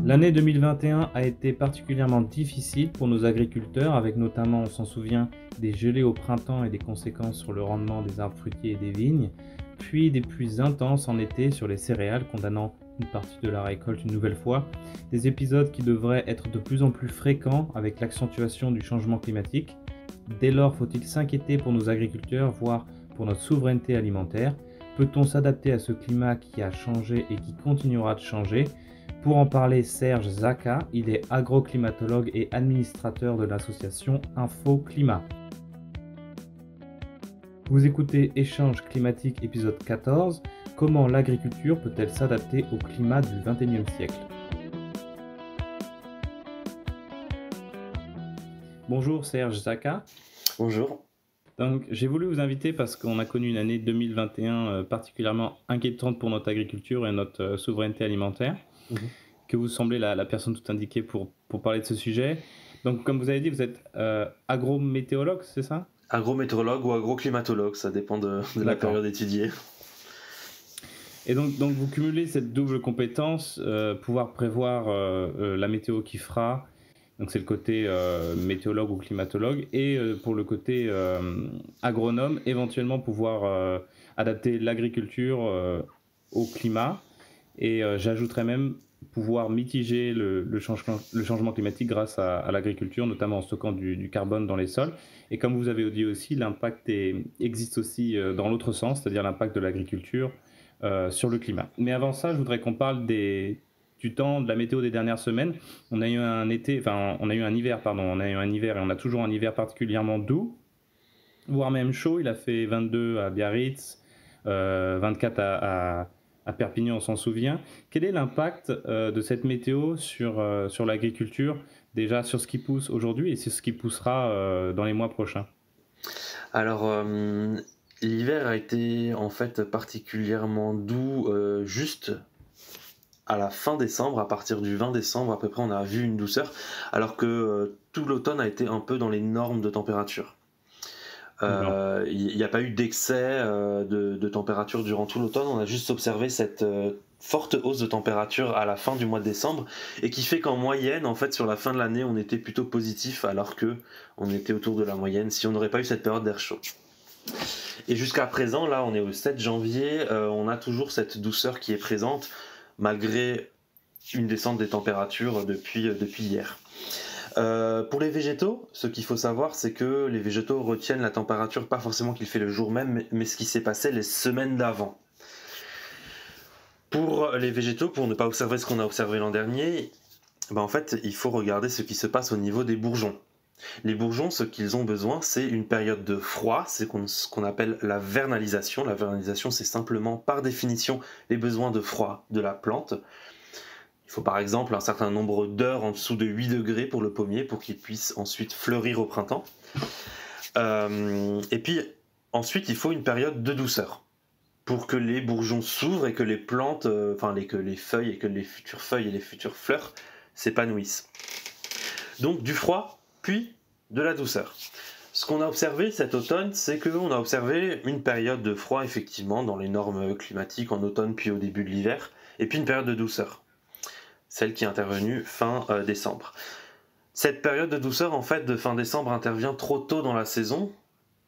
L'année 2021 a été particulièrement difficile pour nos agriculteurs, avec notamment, on s'en souvient, des gelées au printemps et des conséquences sur le rendement des arbres fruitiers et des vignes, puis des pluies intenses en été sur les céréales, condamnant une partie de la récolte une nouvelle fois, des épisodes qui devraient être de plus en plus fréquents avec l'accentuation du changement climatique. Dès lors, faut-il s'inquiéter pour nos agriculteurs, voire pour notre souveraineté alimentaire? Peut-on s'adapter à ce climat qui a changé et qui continuera de changer? Pour en parler, Serge Zaka, il est agroclimatologue et administrateur de l'association Info Climat. Vous écoutez Échange climatique épisode 14, comment l'agriculture peut-elle s'adapter au climat du XXIe siècle? Bonjour Serge Zaka. Bonjour. Donc, j'ai voulu vous inviter parce qu'on a connu une année 2021 particulièrement inquiétante pour notre agriculture et notre souveraineté alimentaire. Que vous semblez la personne tout indiquée pour parler de ce sujet. Donc, comme vous avez dit, vous êtes agrométéorologue, c'est ça? Agrométéorologue ou agroclimatologue, ça dépend de la période étudiée. Et donc vous cumulez cette double compétence, pouvoir prévoir la météo qui fera, donc c'est le côté météorologue ou climatologue, et pour le côté agronome, éventuellement pouvoir adapter l'agriculture au climat, et j'ajouterais même pouvoir mitiger le changement climatique grâce à l'agriculture, notamment en stockant du carbone dans les sols. Et comme vous avez dit aussi, l'impact existe aussi dans l'autre sens, c'est-à-dire l'impact de l'agriculture sur le climat. Mais avant ça, je voudrais qu'on parle du temps, de la météo des dernières semaines. On a eu un hiver et on a toujours un hiver particulièrement doux, voire même chaud. Il a fait 22 à Biarritz, 24 à Perpignan, on s'en souvient. Quel est l'impact de cette météo sur l'agriculture, déjà sur ce qui pousse aujourd'hui et sur ce qui poussera dans les mois prochains? Alors, l'hiver a été en fait particulièrement doux juste à la fin décembre, à partir du 20 décembre à peu près, on a vu une douceur, alors que tout l'automne a été un peu dans les normes de température. Il n'y a pas eu d'excès de température durant tout l'automne, on a juste observé cette forte hausse de température à la fin du mois de décembre et qui fait qu'en moyenne, en fait, sur la fin de l'année, on était plutôt positif alors que on était autour de la moyenne si on n'aurait pas eu cette période d'air chaud. Et jusqu'à présent, là, on est au 7 janvier, on a toujours cette douceur qui est présente malgré une descente des températures depuis hier. Pour les végétaux, ce qu'il faut savoir, c'est que les végétaux retiennent la température, pas forcément qu'il fait le jour même, mais ce qui s'est passé les semaines d'avant. Pour les végétaux, pour ne pas observer ce qu'on a observé l'an dernier, en fait, il faut regarder ce qui se passe au niveau des bourgeons. Les bourgeons, ce qu'ils ont besoin, c'est une période de froid, c'est ce qu'on appelle la vernalisation. La vernalisation, c'est simplement, par définition, les besoins de froid de la plante. Il faut par exemple un certain nombre d'heures en dessous de 8 degrés pour le pommier pour qu'il puisse ensuite fleurir au printemps. Et puis ensuite, il faut une période de douceur pour que les bourgeons s'ouvrent et que les plantes, que les feuilles et que les futures feuilles et les futures fleurs s'épanouissent. Donc du froid, puis de la douceur. Ce qu'on a observé cet automne, c'est qu'on a observé une période de froid effectivement dans les normes climatiques en automne puis au début de l'hiver, et puis une période de douceur, celle qui est intervenue fin décembre. Cette période de douceur en fait de fin décembre intervient trop tôt dans la saison,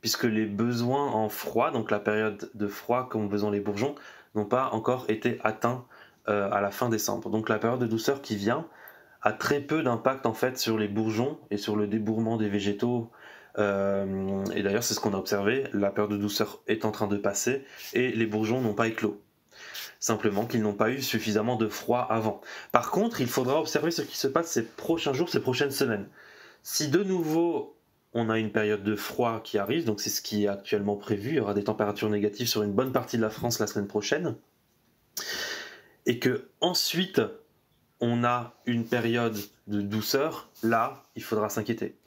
puisque les besoins en froid, donc la période de froid qu'ont besoin les bourgeons, n'ont pas encore été atteints à la fin décembre. Donc la période de douceur qui vient a très peu d'impact en fait sur les bourgeons et sur le débourrement des végétaux. Et d'ailleurs c'est ce qu'on a observé, la période de douceur est en train de passer et les bourgeons n'ont pas éclos. Simplement qu'ils n'ont pas eu suffisamment de froid avant. Par contre, il faudra observer ce qui se passe ces prochains jours, ces prochaines semaines. Si de nouveau on a une période de froid qui arrive, donc c'est ce qui est actuellement prévu, il y aura des températures négatives sur une bonne partie de la France la semaine prochaine, et que ensuite on a une période de douceur, là il faudra s'inquiéter.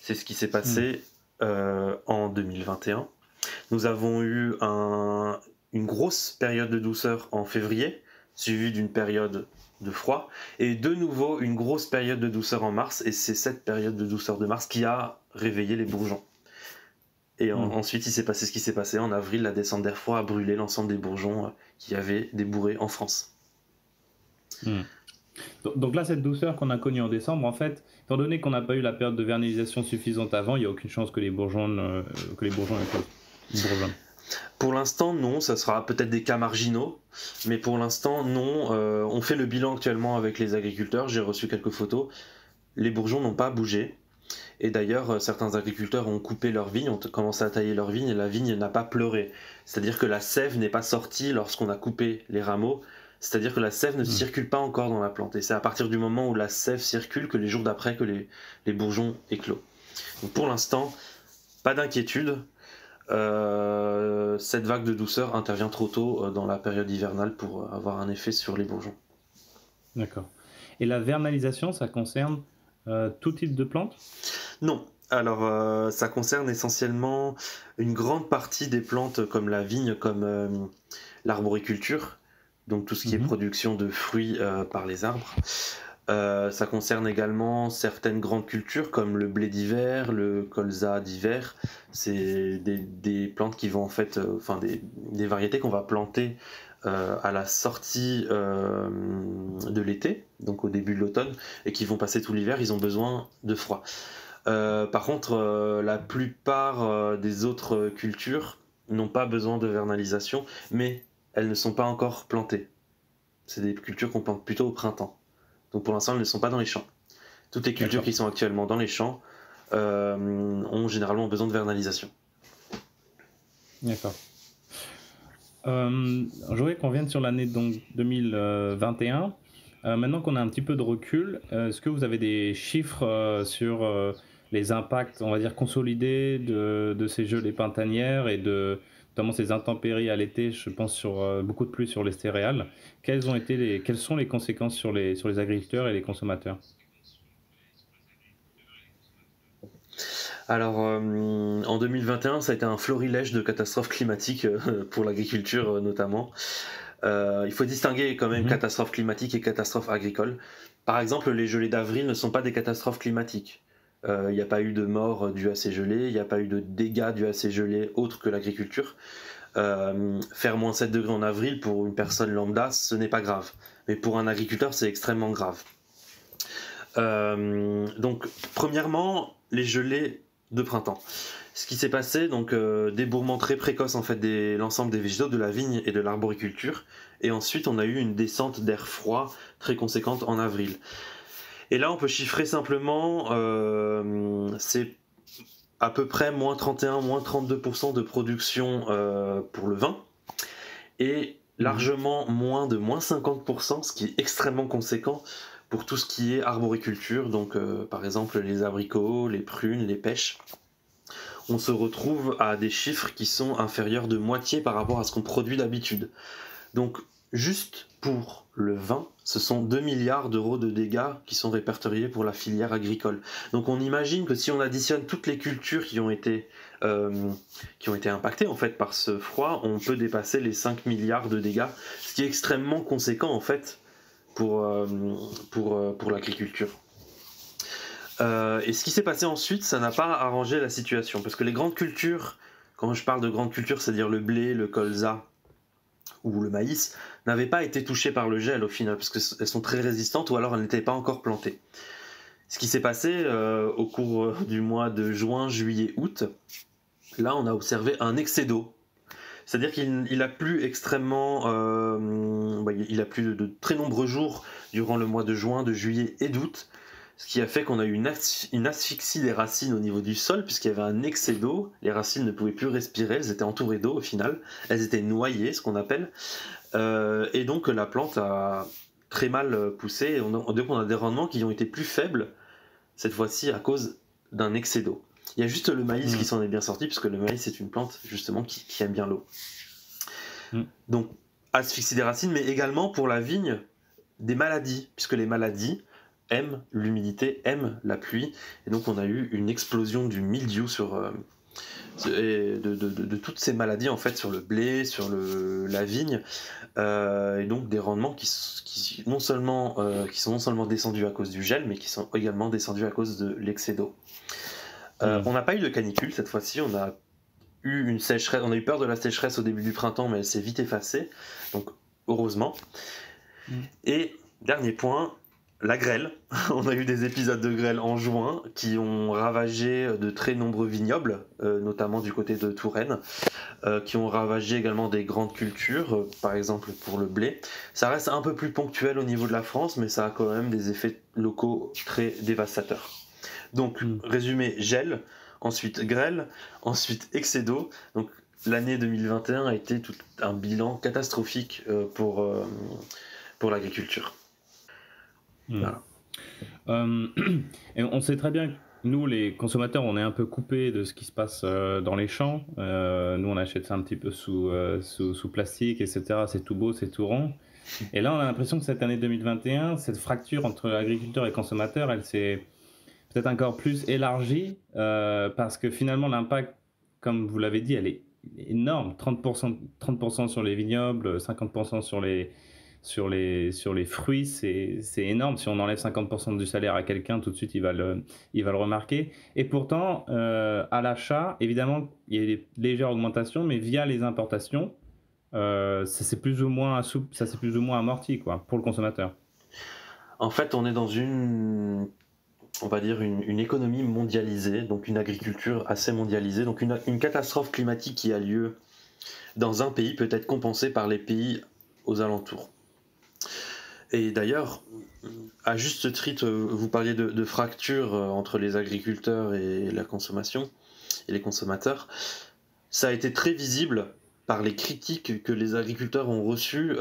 C'est ce qui s'est passé en 2021. Nous avons eu une grosse période de douceur en février, suivie d'une période de froid, et de nouveau une grosse période de douceur en mars, et c'est cette période de douceur de mars qui a réveillé les bourgeons. Et ensuite il s'est passé ce qui s'est passé en avril, la descente d'air froid a brûlé l'ensemble des bourgeons qui avaient débourré en France. Donc là, cette douceur qu'on a connue en décembre, en fait, étant donné qu'on n'a pas eu la période de vernalisation suffisante avant, il n'y a aucune chance que les bourgeons éclosent. Bourgeonnent. Pour l'instant, non, ça sera peut-être des cas marginaux, mais pour l'instant, non. On fait le bilan actuellement avec les agriculteurs, j'ai reçu quelques photos. Les bourgeons n'ont pas bougé. Et d'ailleurs, certains agriculteurs ont coupé leur vigne, ont commencé à tailler leur vigne, et la vigne n'a pas pleuré. C'est-à-dire que la sève n'est pas sortie lorsqu'on a coupé les rameaux, c'est-à-dire que la sève ne circule pas encore dans la plante. Et c'est à partir du moment où la sève circule que les jours d'après que les bourgeons éclosent. Donc pour l'instant, pas d'inquiétude. Cette vague de douceur intervient trop tôt dans la période hivernale pour avoir un effet sur les bourgeons. D'accord. Et la vernalisation, ça concerne tout type de plante? Non. Alors, ça concerne essentiellement une grande partie des plantes comme la vigne, comme l'arboriculture, donc tout ce qui est production de fruits par les arbres. Ça concerne également certaines grandes cultures comme le blé d'hiver, le colza d'hiver. C'est des plantes qui vont en fait, des variétés qu'on va planter à la sortie de l'été, donc au début de l'automne, et qui vont passer tout l'hiver. Ils ont besoin de froid. Par contre, la plupart des autres cultures n'ont pas besoin de vernalisation, mais elles ne sont pas encore plantées. C'est des cultures qu'on plante plutôt au printemps. Donc pour l'instant, elles ne sont pas dans les champs. Toutes les cultures qui sont actuellement dans les champs ont généralement besoin de vernalisation. D'accord. Je voudrais qu'on vienne sur l'année 2021. Maintenant qu'on a un petit peu de recul, est-ce que vous avez des chiffres sur les impacts, on va dire, consolidés de ces gelées printanières et notamment ces intempéries à l'été, je pense sur beaucoup de pluie sur les céréales. Quelles sont les conséquences sur les agriculteurs et les consommateurs? Alors, en 2021, ça a été un florilège de catastrophes climatiques pour l'agriculture notamment. Il faut distinguer quand même catastrophes climatiques et catastrophes agricoles. Par exemple, les gelées d'avril ne sont pas des catastrophes climatiques. Il n'y a pas eu de mort due à ces gelées, il n'y a pas eu de dégâts dus à ces gelées autres que l'agriculture. Faire moins 7 degrés en avril pour une personne lambda, ce n'est pas grave. Mais pour un agriculteur, c'est extrêmement grave. Donc, premièrement, les gelées de printemps. Ce qui s'est passé, donc débourrement très précoce en fait de l'ensemble des végétaux, de la vigne et de l'arboriculture, et ensuite on a eu une descente d'air froid très conséquente en avril. Et là on peut chiffrer simplement, c'est à peu près moins 31, moins 32% de production pour le vin, et largement moins de moins 50%, ce qui est extrêmement conséquent pour tout ce qui est arboriculture, donc par exemple les abricots, les prunes, les pêches. On se retrouve à des chiffres qui sont inférieurs de moitié par rapport à ce qu'on produit d'habitude. Donc juste pour le vin, ce sont 2 milliards d'euros de dégâts qui sont répertoriés pour la filière agricole. Donc on imagine que si on additionne toutes les cultures qui ont été impactées en fait par ce froid, on peut dépasser les 5 milliards de dégâts, ce qui est extrêmement conséquent en fait pour l'agriculture. Et ce qui s'est passé ensuite, ça n'a pas arrangé la situation, parce que les grandes cultures, quand je parle de grandes cultures, c'est-à-dire le blé, le colza ou le maïs, n'avaient pas été touchées par le gel au final, parce qu'elles sont très résistantes ou alors elles n'étaient pas encore plantées. Ce qui s'est passé au cours du mois de juin, juillet, août, là on a observé un excès d'eau. C'est-à-dire qu'il a plu extrêmement, il a plu de très nombreux jours durant le mois de juin, de juillet et d'août, ce qui a fait qu'on a eu une asphyxie des racines au niveau du sol, puisqu'il y avait un excès d'eau, les racines ne pouvaient plus respirer, elles étaient entourées d'eau au final, elles étaient noyées, ce qu'on appelle, et donc la plante a très mal poussé, et donc on a des rendements qui ont été plus faibles, cette fois-ci à cause d'un excès d'eau. Il y a juste le maïs qui s'en est bien sorti, puisque le maïs c'est une plante justement qui aime bien l'eau. Donc asphyxie des racines, mais également pour la vigne, des maladies, puisque les maladies aiment l'humidité, aiment la pluie, et donc on a eu une explosion du mildiou de toutes ces maladies en fait sur le blé, sur la vigne, et donc des rendements qui sont non seulement descendus à cause du gel, mais qui sont également descendus à cause de l'excès d'eau. On n'a pas eu de canicule cette fois-ci, on a eu une sécheresse, on a eu peur de la sécheresse au début du printemps, mais elle s'est vite effacée, donc heureusement. Et dernier point, la grêle. On a eu des épisodes de grêle en juin qui ont ravagé de très nombreux vignobles, notamment du côté de Touraine, qui ont ravagé également des grandes cultures, par exemple pour le blé. Ça reste un peu plus ponctuel au niveau de la France, mais ça a quand même des effets locaux très dévastateurs. Donc, résumé, gel, ensuite grêle, ensuite excès d'eau. Donc, l'année 2021 a été tout un bilan catastrophique pour l'agriculture. Voilà. Et on sait très bien que nous, les consommateurs, on est un peu coupés de ce qui se passe dans les champs. Nous, on achète ça un petit peu sous plastique, etc. C'est tout beau, c'est tout rond. Et là, on a l'impression que cette année 2021, cette fracture entre agriculteurs et consommateurs, elle s'est peut-être encore plus élargie parce que finalement, l'impact, comme vous l'avez dit, elle est énorme. 30% sur les vignobles, 50% sur les fruits, c'est énorme. Si on enlève 50% du salaire à quelqu'un, tout de suite, il va le remarquer. Et pourtant, à l'achat, évidemment, il y a des légères augmentations, mais via les importations, ça s'est plus ou moins amorti, quoi, pour le consommateur. En fait, on est dans on va dire une économie mondialisée, donc une agriculture assez mondialisée, donc une catastrophe climatique qui a lieu dans un pays peut être compensée par les pays aux alentours. Et d'ailleurs, à juste titre, vous parliez de fracture entre les agriculteurs et la consommation, et les consommateurs. Ça a été très visible par les critiques que les agriculteurs ont reçues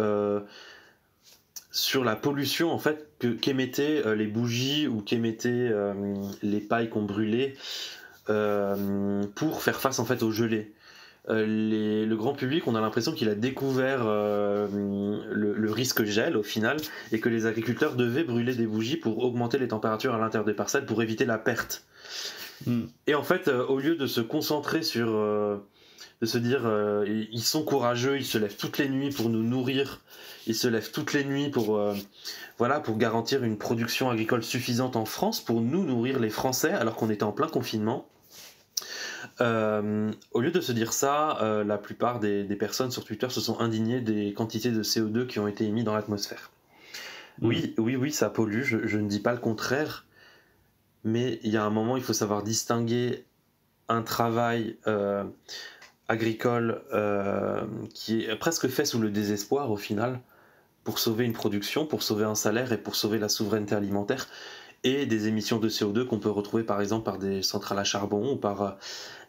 sur la pollution en fait qu'émettaient les bougies ou qu'émettaient les pailles qu'on brûlait pour faire face en fait aux gelées. Le grand public, on a l'impression qu'il a découvert le risque gel au final et que les agriculteurs devaient brûler des bougies pour augmenter les températures à l'intérieur des parcelles pour éviter la perte. Et en fait, au lieu de se concentrer sur de se dire ils sont courageux, ils se lèvent toutes les nuits pour nous nourrir, ils se lèvent toutes les nuits pour garantir une production agricole suffisante en France pour nous nourrir les Français alors qu'on était en plein confinement. Au lieu de se dire ça, la plupart des personnes sur Twitter se sont indignées des quantités de CO2 qui ont été émises dans l'atmosphère. Oui, ça pollue, je ne dis pas le contraire, mais il y a un moment, il faut savoir distinguer un travail agricole qui est presque fait sous le désespoir au final, pour sauver une production, pour sauver un salaire et pour sauver la souveraineté alimentaire, et des émissions de CO2 qu'on peut retrouver par exemple par des centrales à charbon ou par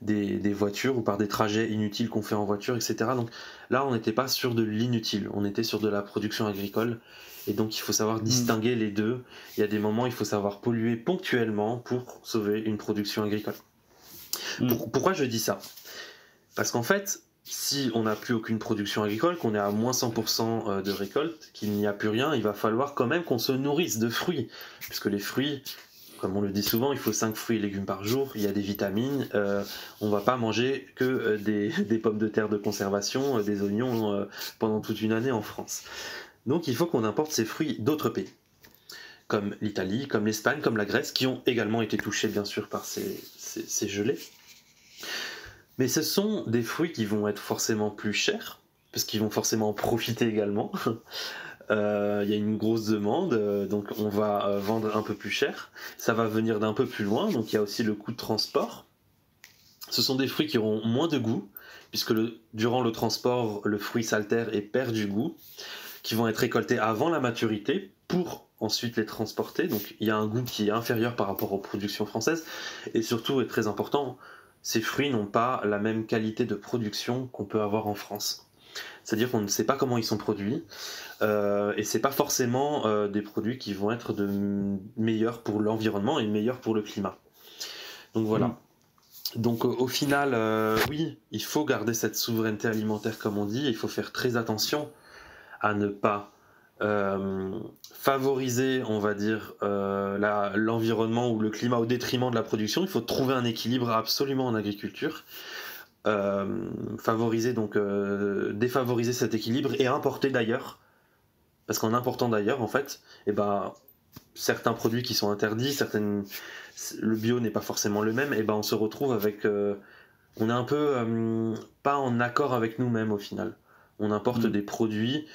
des voitures ou par des trajets inutiles qu'on fait en voiture, etc. Donc là, on n'était pas sur de l'inutile, on était sur de la production agricole, et donc il faut savoir distinguer les deux. Il y a des moments, il faut savoir polluer ponctuellement pour sauver une production agricole. Pourquoi je dis ça ? Parce qu'en fait, si on n'a plus aucune production agricole, qu'on est à moins 100% de récolte, qu'il n'y a plus rien, il va falloir quand même qu'on se nourrisse de fruits. Puisque les fruits, comme on le dit souvent, il faut 5 fruits et légumes par jour, il y a des vitamines, on ne va pas manger que des pommes de terre de conservation, des oignons pendant toute une année en France. Donc il faut qu'on importe ces fruits d'autres pays, comme l'Italie, comme l'Espagne, comme la Grèce, qui ont également été touchés bien sûr par ces gelées. Mais ce sont des fruits qui vont être forcément plus chers, parce qu'ils vont forcément en profiter également. Il y a une grosse demande, donc on va vendre un peu plus cher. Ça va venir d'un peu plus loin, donc il y a aussi le coût de transport. Ce sont des fruits qui auront moins de goût, puisque durant le transport, le fruit s'altère et perd du goût, qui vont être récoltés avant la maturité pour ensuite les transporter. Donc il y a un goût qui est inférieur par rapport aux productions françaises, et surtout, et très important, ces fruits n'ont pas la même qualité de production qu'on peut avoir en France. C'est-à-dire qu'on ne sait pas comment ils sont produits, et c'est pas forcément des produits qui vont être meilleurs pour l'environnement et meilleurs pour le climat. Donc voilà. Donc au final, oui, il faut garder cette souveraineté alimentaire comme on dit, il faut faire très attention à ne pas favoriser, on va dire, l'environnement ou le climat au détriment de la production. Il faut trouver un équilibre absolument en agriculture. Défavoriser cet équilibre et importer d'ailleurs, parce qu'en important d'ailleurs, en fait, certains produits qui sont interdits, le bio n'est pas forcément le même, on se retrouve avec... on est un peu pas en accord avec nous-mêmes au final. On importe des produits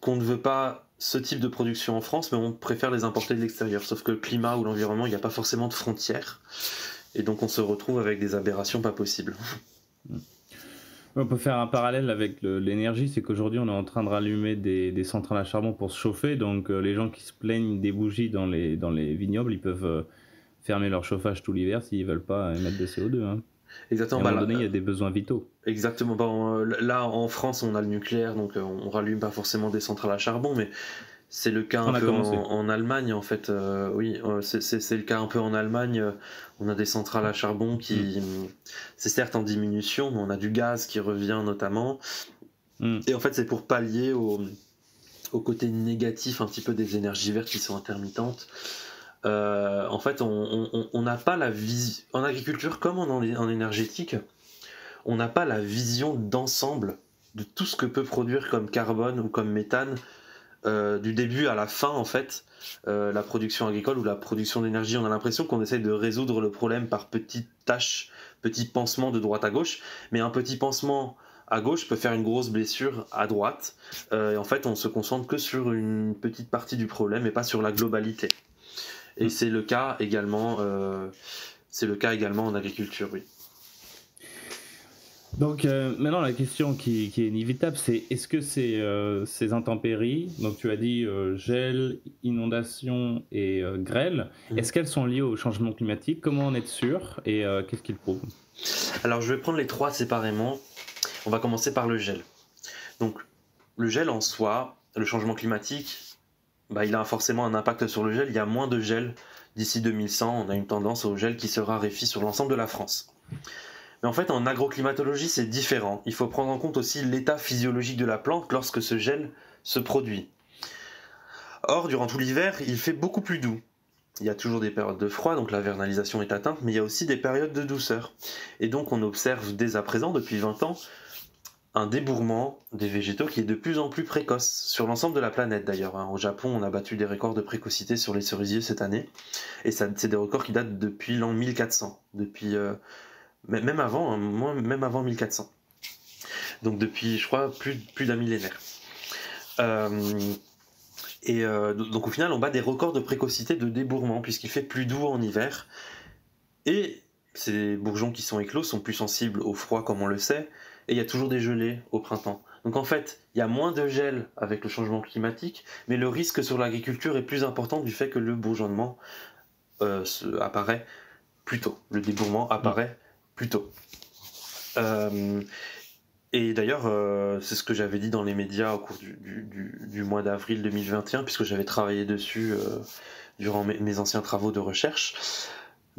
qu'on ne veut pas ce type de production en France, mais on préfère les importer de l'extérieur. Sauf que le climat ou l'environnement, il n'y a pas forcément de frontières. Et donc on se retrouve avec des aberrations pas possibles. On peut faire un parallèle avec l'énergie, c'est qu'aujourd'hui on est en train de rallumer des centrales à charbon pour se chauffer, donc les gens qui se plaignent des bougies dans les vignobles, ils peuvent fermer leur chauffage tout l'hiver s'ils veulent pas émettre de CO2. Hein. Exactement. Et à un moment donné, il y a des besoins vitaux. Exactement. Là, en France, on a le nucléaire, donc on rallume pas forcément des centrales à charbon, mais c'est le cas un peu en Allemagne, en fait. Oui, c'est le cas un peu en Allemagne. On a des centrales à charbon qui, c'est certes en diminution, mais on a du gaz qui revient notamment. Et en fait, c'est pour pallier au côté négatif un petit peu des énergies vertes qui sont intermittentes. En fait, on n'a pas la vision en agriculture comme en énergétique. On n'a pas la vision d'ensemble de tout ce que peut produire comme carbone ou comme méthane du début à la fin, en fait, la production agricole ou la production d'énergie. On a l'impression qu'on essaye de résoudre le problème par petites tâches, petits pansements de droite à gauche, mais un petit pansement à gauche peut faire une grosse blessure à droite. Et en fait, on se concentre que sur une petite partie du problème et pas sur la globalité. Et c'est le cas également en agriculture, oui. Donc maintenant la question qui est inévitable, c'est est-ce que ces intempéries, donc tu as dit gel, inondation et grêle, est-ce qu'elles sont liées au changement climatique? Comment en être sûr et qu'est-ce qu'ils prouvent? Alors je vais prendre les trois séparément. On va commencer par le gel. Donc le gel en soi, le changement climatique, il a forcément un impact sur le gel. Il y a moins de gel d'ici 2100. On a une tendance au gel qui se raréfie sur l'ensemble de la France. Mais en fait, en agroclimatologie, c'est différent. Il faut prendre en compte aussi l'état physiologique de la plante lorsque ce gel se produit. Or, durant tout l'hiver, il fait beaucoup plus doux. Il y a toujours des périodes de froid, donc la vernalisation est atteinte, mais il y a aussi des périodes de douceur. Et donc, on observe dès à présent, depuis 20 ans, un débourrement des végétaux qui est de plus en plus précoce, sur l'ensemble de la planète d'ailleurs. Au Japon, on a battu des records de précocité sur les cerisiers cette année, et c'est des records qui datent depuis l'an 1400, même avant 1400. Donc depuis, je crois, plus d'un millénaire. Donc au final, on bat des records de précocité de débourrement, puisqu'il fait plus doux en hiver. Et ces bourgeons qui sont éclos sont plus sensibles au froid, comme on le sait, et il y a toujours des gelées au printemps. Donc en fait, il y a moins de gel avec le changement climatique, mais le risque sur l'agriculture est plus important du fait que le bourgeonnement apparaît plus tôt. Le débourrement apparaît plus tôt. Et d'ailleurs, c'est ce que j'avais dit dans les médias au cours du mois d'avril 2021, puisque j'avais travaillé dessus durant mes anciens travaux de recherche.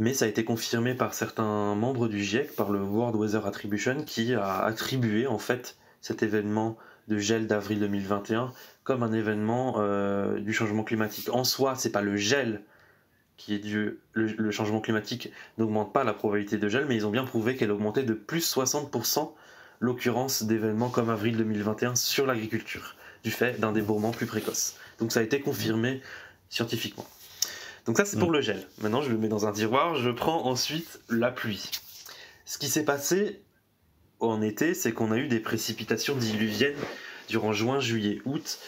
Mais ça a été confirmé par certains membres du GIEC, par le World Weather Attribution, qui a attribué en fait cet événement de gel d'avril 2021 comme un événement du changement climatique. En soi, c'est pas le gel qui est dû, le changement climatique n'augmente pas la probabilité de gel, mais ils ont bien prouvé qu'elle augmentait de plus 60% l'occurrence d'événements comme avril 2021 sur l'agriculture, du fait d'un débourrement plus précoce. Donc ça a été confirmé scientifiquement. Donc ça c'est pour le gel. Maintenant je le mets dans un tiroir, je prends ensuite la pluie. Ce qui s'est passé en été, c'est qu'on a eu des précipitations diluviennes durant juin, juillet, août,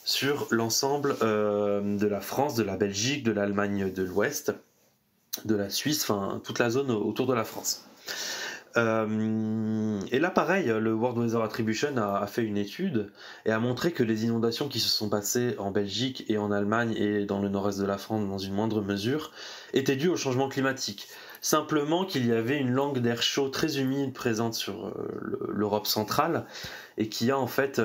sur l'ensemble de la France, de la Belgique, de l'Allemagne de l'Ouest, de la Suisse, enfin toute la zone autour de la France. Et là pareil, le World Weather Attribution a fait une étude et a montré que les inondations qui se sont passées en Belgique et en Allemagne et dans le nord-est de la France dans une moindre mesure étaient dues au changement climatique. Simplement qu'il y avait une langue d'air chaud très humide présente sur l'Europe centrale et qui a en fait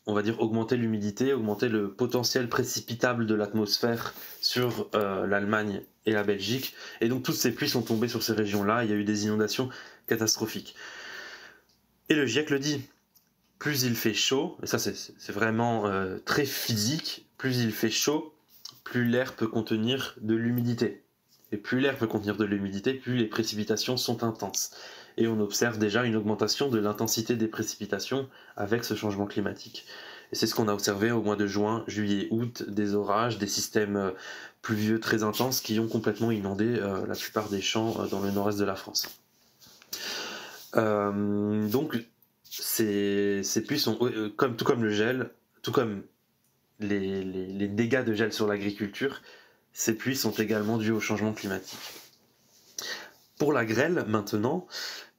on va dire augmenter l'humidité, augmenter le potentiel précipitable de l'atmosphère sur l'Allemagne et la Belgique. Et donc toutes ces pluies sont tombées sur ces régions-là, il y a eu des inondations catastrophiques. Et le GIEC le dit, plus il fait chaud, et ça c'est vraiment très physique, plus il fait chaud, plus l'air peut contenir de l'humidité. Et plus l'air peut contenir de l'humidité, plus les précipitations sont intenses. Et on observe déjà une augmentation de l'intensité des précipitations avec ce changement climatique. Et c'est ce qu'on a observé au mois de juin, juillet, août, des orages, des systèmes pluvieux très intenses qui ont complètement inondé la plupart des champs dans le nord-est de la France. Donc ces pluies sont, tout comme le gel, tout comme les dégâts de gel sur l'agriculture, ces pluies sont également dues au changement climatique. Pour la grêle, maintenant,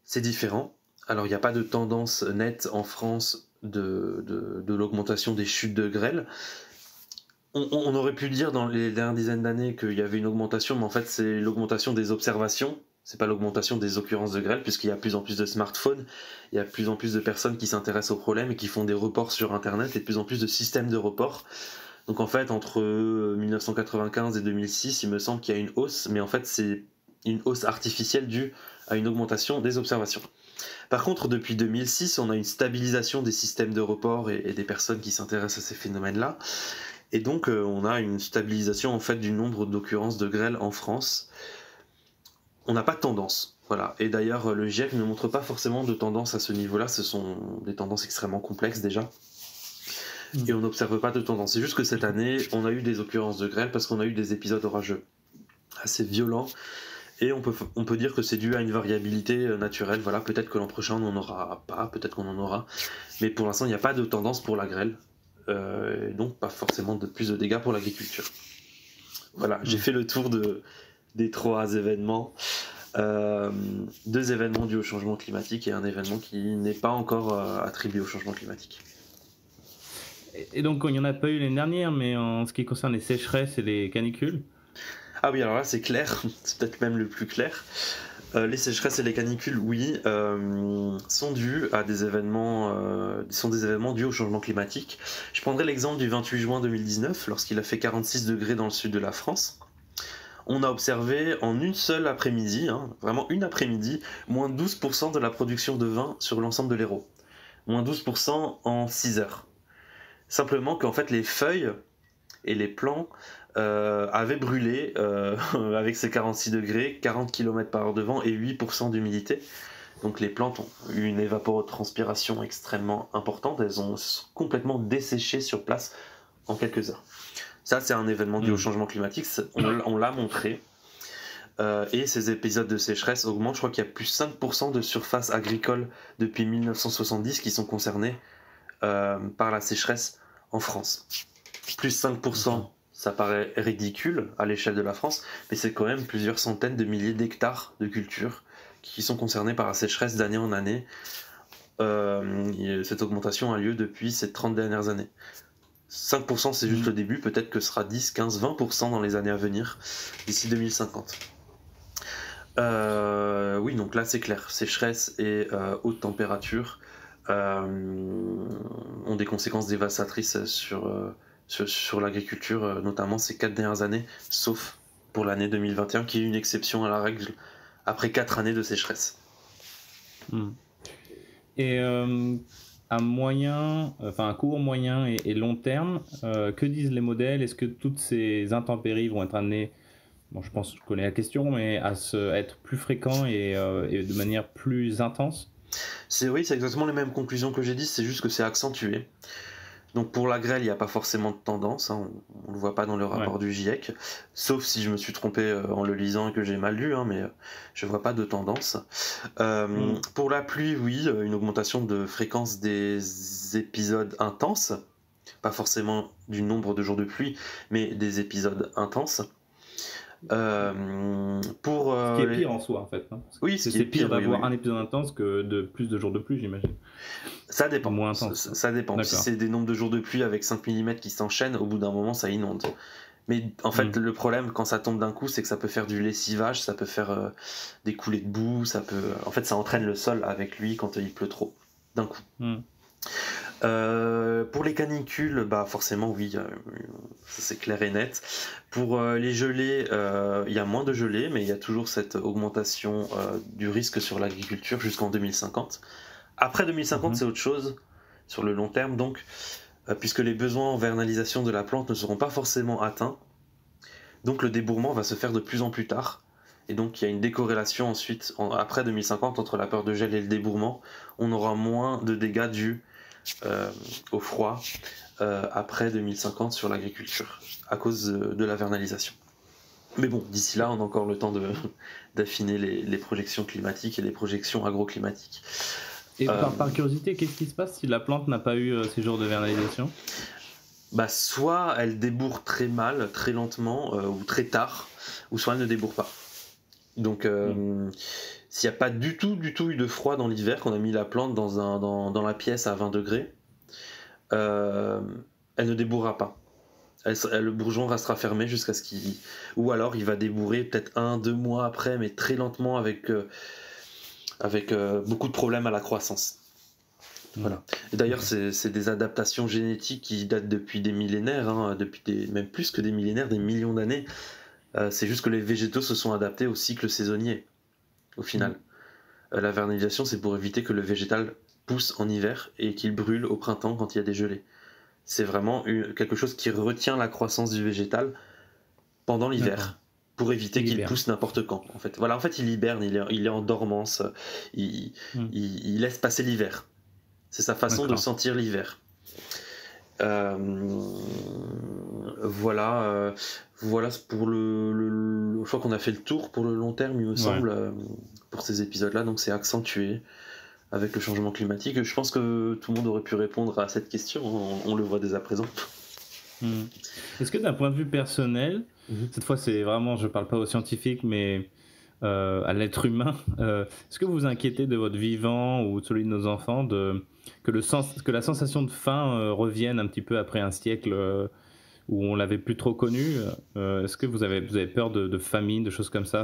c'est différent. Alors, il n'y a pas de tendance nette en France de l'augmentation des chutes de grêle. On aurait pu dire dans les dernières dizaines d'années qu'il y avait une augmentation, mais en fait, c'est l'augmentation des observations. C'est pas l'augmentation des occurrences de grêle, puisqu'il y a de plus en plus de smartphones, il y a de plus en plus de personnes qui s'intéressent au problème et qui font des reports sur Internet et de plus en plus de systèmes de report. Donc en fait, entre 1995 et 2006, il me semble qu'il y a une hausse, mais en fait, c'est une hausse artificielle due à une augmentation des observations. Par contre, depuis 2006, on a une stabilisation des systèmes de report et des personnes qui s'intéressent à ces phénomènes-là. Et donc, on a une stabilisation en fait du nombre d'occurrences de grêle en France. On n'a pas de tendance, voilà. Et d'ailleurs, le GIEC ne montre pas forcément de tendance à ce niveau-là. Ce sont des tendances extrêmement complexes déjà. Et on n'observe pas de tendance. C'est juste que cette année, on a eu des occurrences de grêle parce qu'on a eu des épisodes orageux assez violents. Et on peut dire que c'est dû à une variabilité naturelle. Voilà, peut-être que l'an prochain, on n'en aura pas, peut-être qu'on en aura. Mais pour l'instant, il n'y a pas de tendance pour la grêle. Donc pas forcément de plus de dégâts pour l'agriculture. Voilà, j'ai fait le tour des 3 événements. 2 événements dus au changement climatique et un événement qui n'est pas encore attribué au changement climatique. Et donc il n'y en a pas eu l'année dernière, mais en ce qui concerne les sécheresses et les canicules. Ah oui, alors là c'est clair, c'est peut-être même le plus clair. Les sécheresses et les canicules, oui, sont dus à des événements, dus au changement climatique. Je prendrai l'exemple du 28 juin 2019, lorsqu'il a fait 46 degrés dans le sud de la France. On a observé en une seule après-midi, vraiment une après-midi, moins 12% de la production de vin sur l'ensemble de l'Hérault. Moins 12% en 6 heures. Simplement qu'en fait les feuilles et les plants avaient brûlé avec ces 46 degrés, 40 km/h de vent et 8% d'humidité. Donc les plantes ont eu une évapotranspiration extrêmement importante, elles ont complètement desséché sur place en quelques heures. Ça c'est un événement dû au changement climatique, on l'a montré. Et ces épisodes de sécheresse augmentent, je crois qu'il y a plus 5% de surface agricole depuis 1970 qui sont concernés par la sécheresse en France. Plus 5%, ça paraît ridicule à l'échelle de la France, mais c'est quand même plusieurs centaines de milliers d'hectares de cultures qui sont concernés par la sécheresse d'année en année. Cette augmentation a lieu depuis ces 30 dernières années. 5% c'est juste le début, peut-être que ce sera 10, 15, 20% dans les années à venir, d'ici 2050. Oui, donc là c'est clair, sécheresse et haute température ont des conséquences dévastatrices sur l'agriculture, notamment ces 4 dernières années, sauf pour l'année 2021 qui est une exception à la règle après 4 années de sécheresse. Et à court, moyen et long terme, que disent les modèles? Est-ce que toutes ces intempéries vont être amenées, je pense que je connais la question, mais à être plus fréquents et de manière plus intense? Oui, c'est exactement les mêmes conclusions que j'ai dit, c'est juste que c'est accentué. Donc pour la grêle, il n'y a pas forcément de tendance, on ne le voit pas dans le rapport du GIEC, sauf si je me suis trompé en le lisant et que j'ai mal lu, mais je ne vois pas de tendance. Pour la pluie, oui, une augmentation de fréquence des épisodes intenses, pas forcément du nombre de jours de pluie, mais des épisodes intenses. Ce qui est pire en soi en fait. Oui, c'est pire d'avoir un épisode intense que de plus de jours de pluie, j'imagine. Ça dépend. Moins intense. Ça dépend. Si c'est des nombres de jours de pluie avec 5 mm qui s'enchaînent, au bout d'un moment ça inonde. Mais en fait le problème quand ça tombe d'un coup, c'est que ça peut faire du lessivage, ça peut faire des coulées de boue, en fait ça entraîne le sol avec lui quand il pleut trop d'un coup. Pour les canicules, forcément oui, ça c'est clair et net. Pour les gelées, il y a moins de gelées, mais il y a toujours cette augmentation du risque sur l'agriculture jusqu'en 2050. Après 2050, c'est autre chose, sur le long terme donc, puisque les besoins en vernalisation de la plante ne seront pas forcément atteints. Donc le débourrement va se faire de plus en plus tard. Et donc il y a une décorrélation ensuite, après 2050, entre la peur de gel et le débourrement. On aura moins de dégâts dus au froid après 2050 sur l'agriculture à cause de la vernalisation. Mais bon, d'ici là, on a encore le temps d'affiner les projections climatiques et les projections agroclimatiques. Et par curiosité, qu'est-ce qui se passe si la plante n'a pas eu ces jours de vernalisation ? bah, soit elle débourre très mal, très lentement, ou très tard, ou soit elle ne débourre pas. Donc s'il n'y a pas du tout eu de froid dans l'hiver, qu'on a mis la plante dans la pièce à 20 degrés, elle ne débourrera pas. Le bourgeon restera fermé jusqu'à ce qu'il... Ou alors il va débourrer peut-être 1-2 mois après, mais très lentement avec beaucoup de problèmes à la croissance. Voilà. Et d'ailleurs, c'est des adaptations génétiques qui datent depuis des millénaires, hein, même plus que des millénaires, des millions d'années. C'est juste que les végétaux se sont adaptés au cycle saisonnier, au final. La vernalisation, c'est pour éviter que le végétal pousse en hiver et qu'il brûle au printemps quand il y a des gelées. C'est vraiment quelque chose qui retient la croissance du végétal pendant l'hiver, pour éviter qu'il pousse n'importe quand. En fait, il hiberne, il est en dormance, il laisse passer l'hiver. C'est sa façon de sentir l'hiver. Voilà pour je crois qu'on a fait le tour pour le long terme, il me semble, pour ces épisodes-là. Donc c'est accentué avec le changement climatique. Je pense que tout le monde aurait pu répondre à cette question. On le voit dès à présent. Est-ce que d'un point de vue personnel, cette fois c'est vraiment, je parle pas aux scientifiques, mais à l'être humain, est-ce que vous vous inquiétez de votre vivant ou de celui de nos enfants, que la sensation de faim revienne un petit peu après un siècle où on l'avait plus trop connu? Est-ce que vous avez peur de famine, de choses comme ça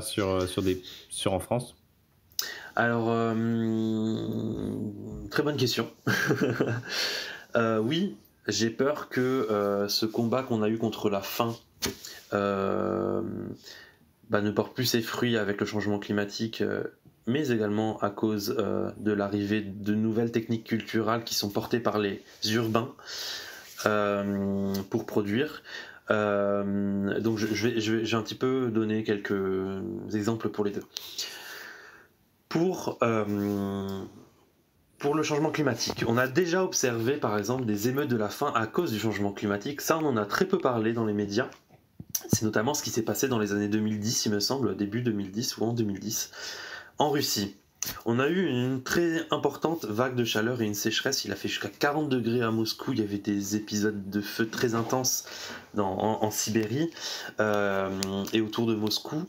en France? Alors, très bonne question. Oui, j'ai peur que ce combat qu'on a eu contre la faim ne porte plus ses fruits avec le changement climatique, mais également à cause de l'arrivée de nouvelles techniques culturelles qui sont portées par les urbains pour produire. Donc je vais un petit peu donner quelques exemples pour les deux. Pour le changement climatique, on a déjà observé par exemple des émeutes de la faim à cause du changement climatique. Ça, on en a très peu parlé dans les médias. C'est notamment ce qui s'est passé dans les années 2010, il me semble, début 2010 ou en 2010, en Russie. On a eu une très importante vague de chaleur et une sécheresse. Il a fait jusqu'à 40 degrés à Moscou. Il y avait des épisodes de feu très intenses en Sibérie et autour de Moscou.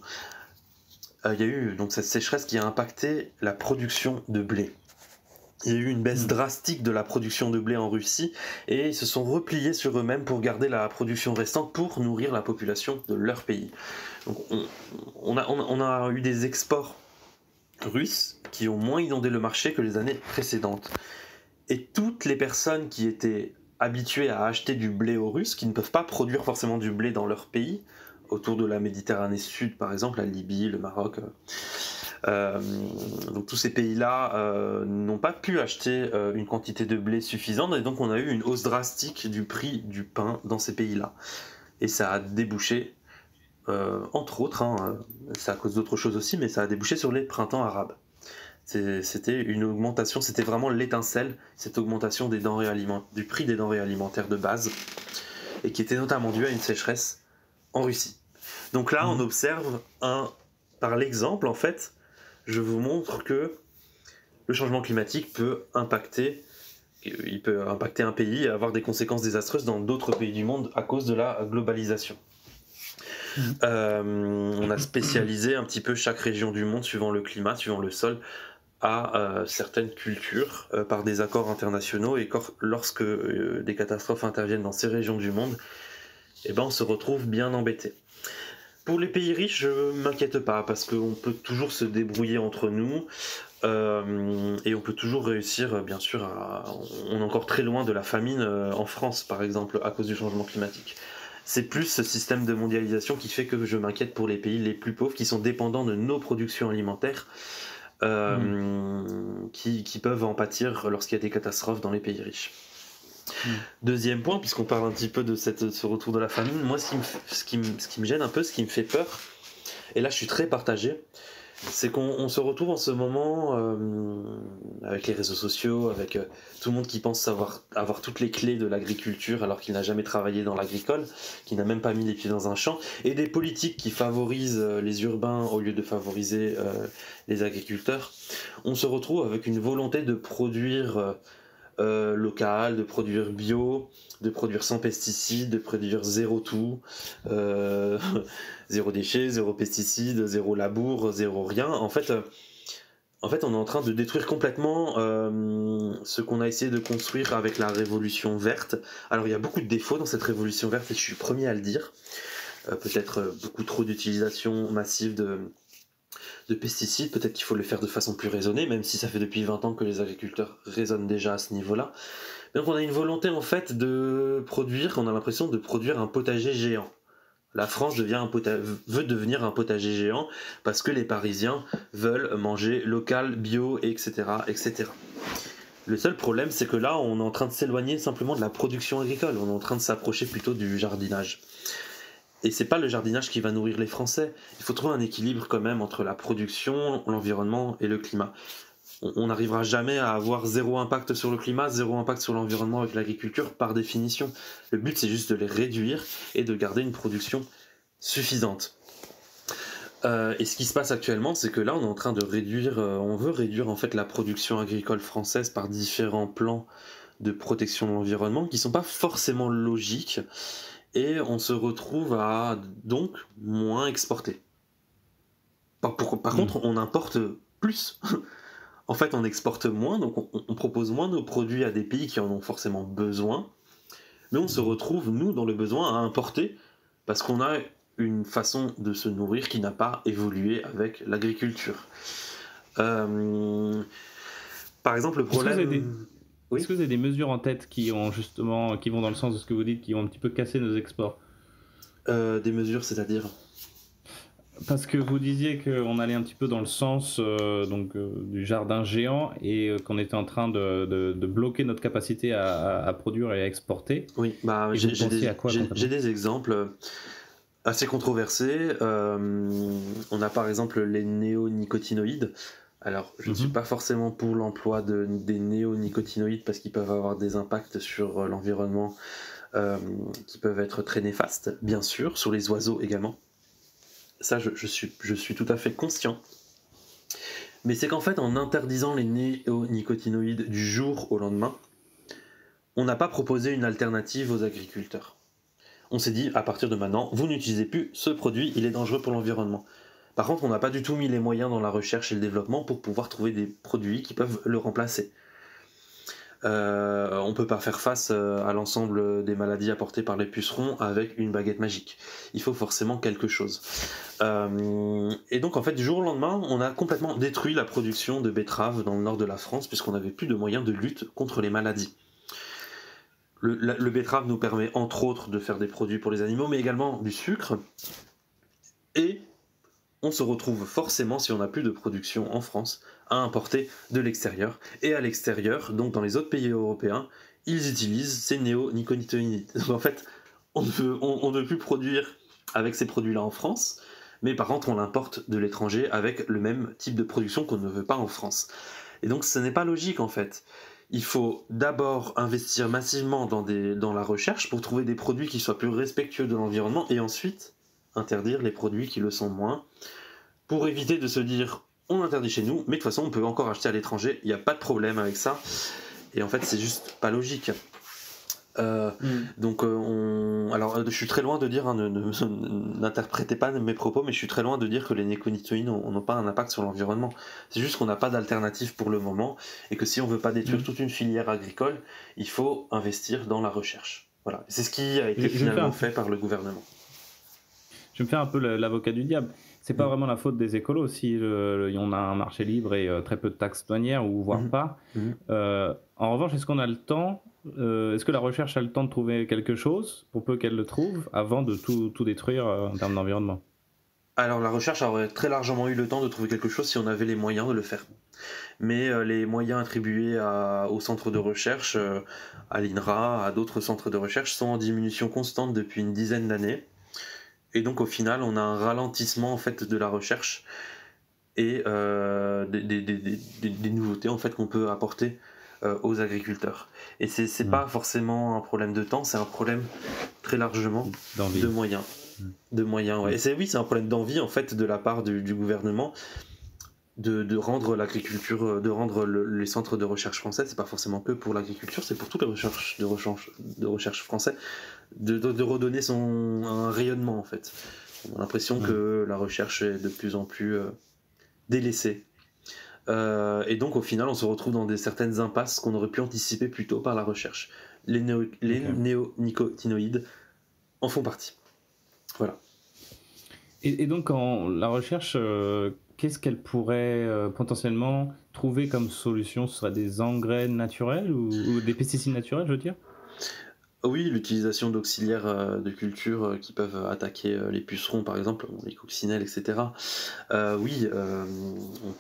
Il y a eu donc cette sécheresse qui a impacté la production de blé. Il y a eu une baisse drastique de la production de blé en Russie et ils se sont repliés sur eux-mêmes pour garder la production restante pour nourrir la population de leur pays. Donc on a eu des exports russes qui ont moins inondé le marché que les années précédentes. Et toutes les personnes qui étaient habituées à acheter du blé aux Russes, qui ne peuvent pas produire forcément du blé dans leur pays, autour de la Méditerranée Sud par exemple, la Libye, le Maroc... donc tous ces pays-là n'ont pas pu acheter une quantité de blé suffisante et donc on a eu une hausse drastique du prix du pain dans ces pays-là. Et ça a débouché, entre autres, c'est à cause d'autres choses aussi, mais ça a débouché sur les printemps arabes. C'était une augmentation, c'était vraiment l'étincelle, cette augmentation du prix des denrées alimentaires de base, et qui était notamment due à une sécheresse en Russie. Donc là, on observe par l'exemple, en fait, je vous montre que le changement climatique peut impacter un pays et avoir des conséquences désastreuses dans d'autres pays du monde à cause de la globalisation. On a spécialisé un petit peu chaque région du monde suivant le climat, suivant le sol, à certaines cultures par des accords internationaux, et lorsque des catastrophes interviennent dans ces régions du monde, on se retrouve bien embêté. Pour les pays riches, je ne m'inquiète pas, parce qu'on peut toujours se débrouiller entre nous, et on peut toujours réussir, bien sûr, on est encore très loin de la famine en France, par exemple, à cause du changement climatique. C'est plus ce système de mondialisation qui fait que je m'inquiète pour les pays les plus pauvres, qui sont dépendants de nos productions alimentaires, qui peuvent en pâtir lorsqu'il y a des catastrophes dans les pays riches. Deuxième point, puisqu'on parle un petit peu de ce retour de la famine, moi ce qui me gêne un peu, ce qui me fait peur, et là je suis très partagé, c'est qu'on se retrouve en ce moment avec les réseaux sociaux, avec tout le monde qui pense avoir toutes les clés de l'agriculture alors qu'il n'a jamais travaillé dans l'agricole, qui n'a même pas mis les pieds dans un champ, et des politiques qui favorisent les urbains au lieu de favoriser les agriculteurs. On se retrouve avec une volonté de produire local, de produire bio, de produire sans pesticides, de produire zéro tout, zéro déchet, zéro pesticides, zéro labour, zéro rien. En fait, on est en train de détruire complètement ce qu'on a essayé de construire avec la révolution verte. Alors il y a beaucoup de défauts dans cette révolution verte et je suis le premier à le dire. Peut-être beaucoup trop d'utilisation massive de pesticides, peut-être qu'il faut le faire de façon plus raisonnée, même si ça fait depuis 20 ans que les agriculteurs raisonnent déjà à ce niveau-là. Donc on a une volonté en fait de produire, on a l'impression de produire un potager géant. La France veut devenir un potager géant parce que les Parisiens veulent manger local, bio, etc., etc. Le seul problème, c'est que là, on est en train de s'éloigner simplement de la production agricole, on est en train de s'approcher plutôt du jardinage. Et c'est pas le jardinage qui va nourrir les Français. Il faut trouver un équilibre quand même entre la production, l'environnement et le climat. On n'arrivera jamais à avoir zéro impact sur le climat, zéro impact sur l'environnement avec l'agriculture par définition. Le but c'est juste de les réduire et de garder une production suffisante. Et ce qui se passe actuellement, c'est que là on est en train de réduire, on veut réduire en fait la production agricole française par différents plans de protection de l'environnement qui sont pas forcément logiques. Et on se retrouve à donc moins exporter. Par contre, on importe plus. En fait, on exporte moins, donc on propose moins nos produits à des pays qui en ont forcément besoin, mais on se retrouve, nous, dans le besoin à importer, parce qu'on a une façon de se nourrir qui n'a pas évolué avec l'agriculture. Par exemple, le problème... Est-ce que vous avez des mesures en tête qui vont dans le sens de ce que vous dites, qui ont un petit peu cassé nos exports? Des mesures, c'est-à-dire? Parce que vous disiez qu'on allait un petit peu dans le sens du jardin géant et qu'on était en train de bloquer notre capacité à produire et à exporter. Oui, j'ai des exemples assez controversés. On a par exemple les néonicotinoïdes. Alors, je ne suis pas forcément pour l'emploi des néonicotinoïdes parce qu'ils peuvent avoir des impacts sur l'environnement qui peuvent être très néfastes, bien sûr, sur les oiseaux également. Ça, je suis tout à fait conscient. Mais c'est qu'en fait, en interdisant les néonicotinoïdes du jour au lendemain, on n'a pas proposé une alternative aux agriculteurs. On s'est dit, à partir de maintenant, vous n'utilisez plus ce produit, il est dangereux pour l'environnement. Par contre, on n'a pas du tout mis les moyens dans la recherche et le développement pour pouvoir trouver des produits qui peuvent le remplacer. On ne peut pas faire face à l'ensemble des maladies apportées par les pucerons avec une baguette magique. Il faut forcément quelque chose. Et donc en fait, du jour au lendemain, on a complètement détruit la production de betteraves dans le nord de la France puisqu'on n'avait plus de moyens de lutte contre les maladies. Le betterave nous permet entre autres de faire des produits pour les animaux, mais également du sucre. Et on se retrouve forcément, si on n'a plus de production en France, à importer de l'extérieur. Et à l'extérieur, donc dans les autres pays européens, ils utilisent ces néonicotinoïdes. Donc en fait, on ne veut plus produire avec ces produits-là en France, mais par contre on l'importe de l'étranger avec le même type de production qu'on ne veut pas en France. Et donc ce n'est pas logique en fait. Il faut d'abord investir massivement dans la recherche pour trouver des produits qui soient plus respectueux de l'environnement et ensuite interdire les produits qui le sont moins, pour éviter de se dire on interdit chez nous, mais de toute façon on peut encore acheter à l'étranger, il n'y a pas de problème avec ça, et en fait c'est juste pas logique. Donc alors je suis très loin de dire, n'interprétez pas mes propos, mais je suis très loin de dire que les néonicotinoïdes n'ont pas un impact sur l'environnement. C'est juste qu'on n'a pas d'alternative pour le moment, et que si on veut pas détruire toute une filière agricole, il faut investir dans la recherche. Voilà, c'est ce qui a été finalement fait par le gouvernement. Je vais me faire un peu l'avocat du diable. C'est pas vraiment la faute des écolos si on a un marché libre et très peu de taxes douanières, ou voire pas. En revanche, est-ce qu'on a le temps, est-ce que la recherche a le temps de trouver quelque chose, pour peu qu'elle le trouve, avant de tout détruire en termes d'environnement? Alors la recherche aurait très largement eu le temps de trouver quelque chose si on avait les moyens de le faire. Mais les moyens attribués aux centres de recherche, à l'INRA, à d'autres centres de recherche, sont en diminution constante depuis une dizaine d'années. Et donc au final, on a un ralentissement en fait de la recherche et des nouveautés en fait qu'on peut apporter aux agriculteurs. Et c'est pas forcément un problème de temps, c'est un problème très largement de moyens. De moyens, ouais. Et c'est un problème d'envie en fait de la part du gouvernement. de rendre l'agriculture, de rendre les centres de recherche français, c'est pas forcément que pour l'agriculture, c'est pour toutes les recherches de recherche français, de redonner un rayonnement en fait. On a l'impression que la recherche est de plus en plus délaissée. Et donc au final on se retrouve dans certaines impasses qu'on aurait pu anticiper plus tôt par la recherche. Les néonicotinoïdes en font partie. Voilà. Et donc la recherche, qu'est-ce qu'elle pourrait potentiellement trouver comme solution? Ce serait des engrais naturels ou des pesticides naturels, je veux dire? Oui, l'utilisation d'auxiliaires de culture qui peuvent attaquer les pucerons, par exemple, les coccinelles, etc. Oui,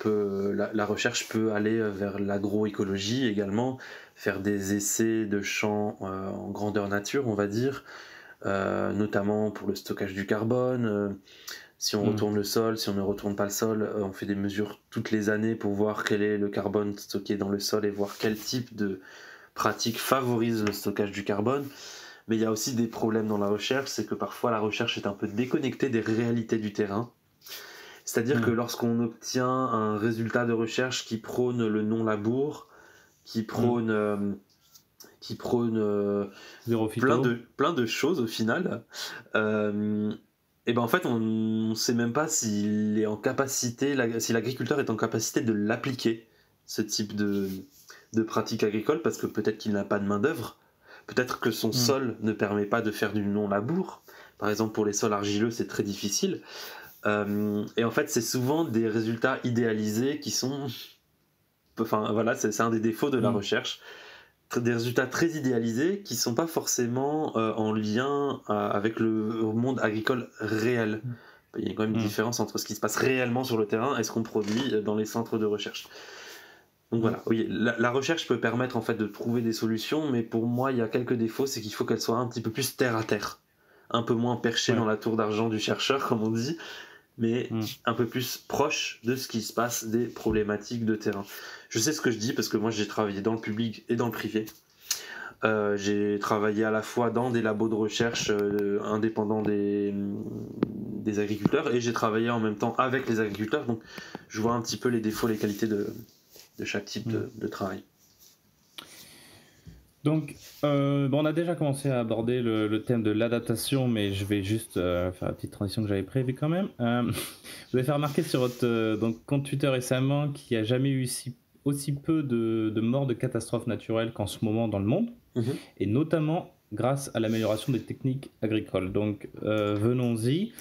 la recherche peut aller vers l'agroécologie également, faire des essais de champs en grandeur nature, on va dire, notamment pour le stockage du carbone. Si on retourne le sol, si on ne retourne pas le sol, on fait des mesures toutes les années pour voir quel est le carbone stocké dans le sol et voir quel type de pratique favorise le stockage du carbone. Mais il y a aussi des problèmes dans la recherche, c'est que parfois la recherche est un peu déconnectée des réalités du terrain. C'est-à-dire que lorsqu'on obtient un résultat de recherche qui prône le non-labour, qui prône plein de choses au final, et ben en fait on ne sait même pas s'il est en capacité, si l'agriculteur est en capacité de l'appliquer, ce type de pratique agricole, parce que peut-être qu'il n'a pas de main d'œuvre, peut-être que son sol ne permet pas de faire du non-labour. Par exemple pour les sols argileux c'est très difficile. Et en fait c'est souvent des résultats idéalisés qui sont, enfin voilà, c'est un des défauts de la recherche, des résultats très idéalisés qui sont pas forcément en lien avec le monde agricole réel. Il y a quand même une différence entre ce qui se passe réellement sur le terrain et ce qu'on produit dans les centres de recherche. Donc voilà, oui, la recherche peut permettre en fait de trouver des solutions, mais pour moi il y a quelques défauts, c'est qu'il faut qu'elle soit un petit peu plus terre à terre, un peu moins perchée dans la tour d'argent du chercheur comme on dit, mais un peu plus proche de ce qui se passe, des problématiques de terrain. Je sais ce que je dis parce que moi j'ai travaillé dans le public et dans le privé. J'ai travaillé à la fois dans des labos de recherche indépendants des agriculteurs, et j'ai travaillé en même temps avec les agriculteurs, donc je vois un petit peu les défauts, les qualités de chaque type de travail. Donc, on a déjà commencé à aborder le thème de l'adaptation, mais je vais juste faire la petite transition que j'avais prévue quand même. Vous avez fait remarquer sur votre compte Twitter récemment qu'il n'y a jamais eu aussi peu de morts de catastrophes naturelles qu'en ce moment dans le monde, et notamment grâce à l'amélioration des techniques agricoles. Donc, venons-y.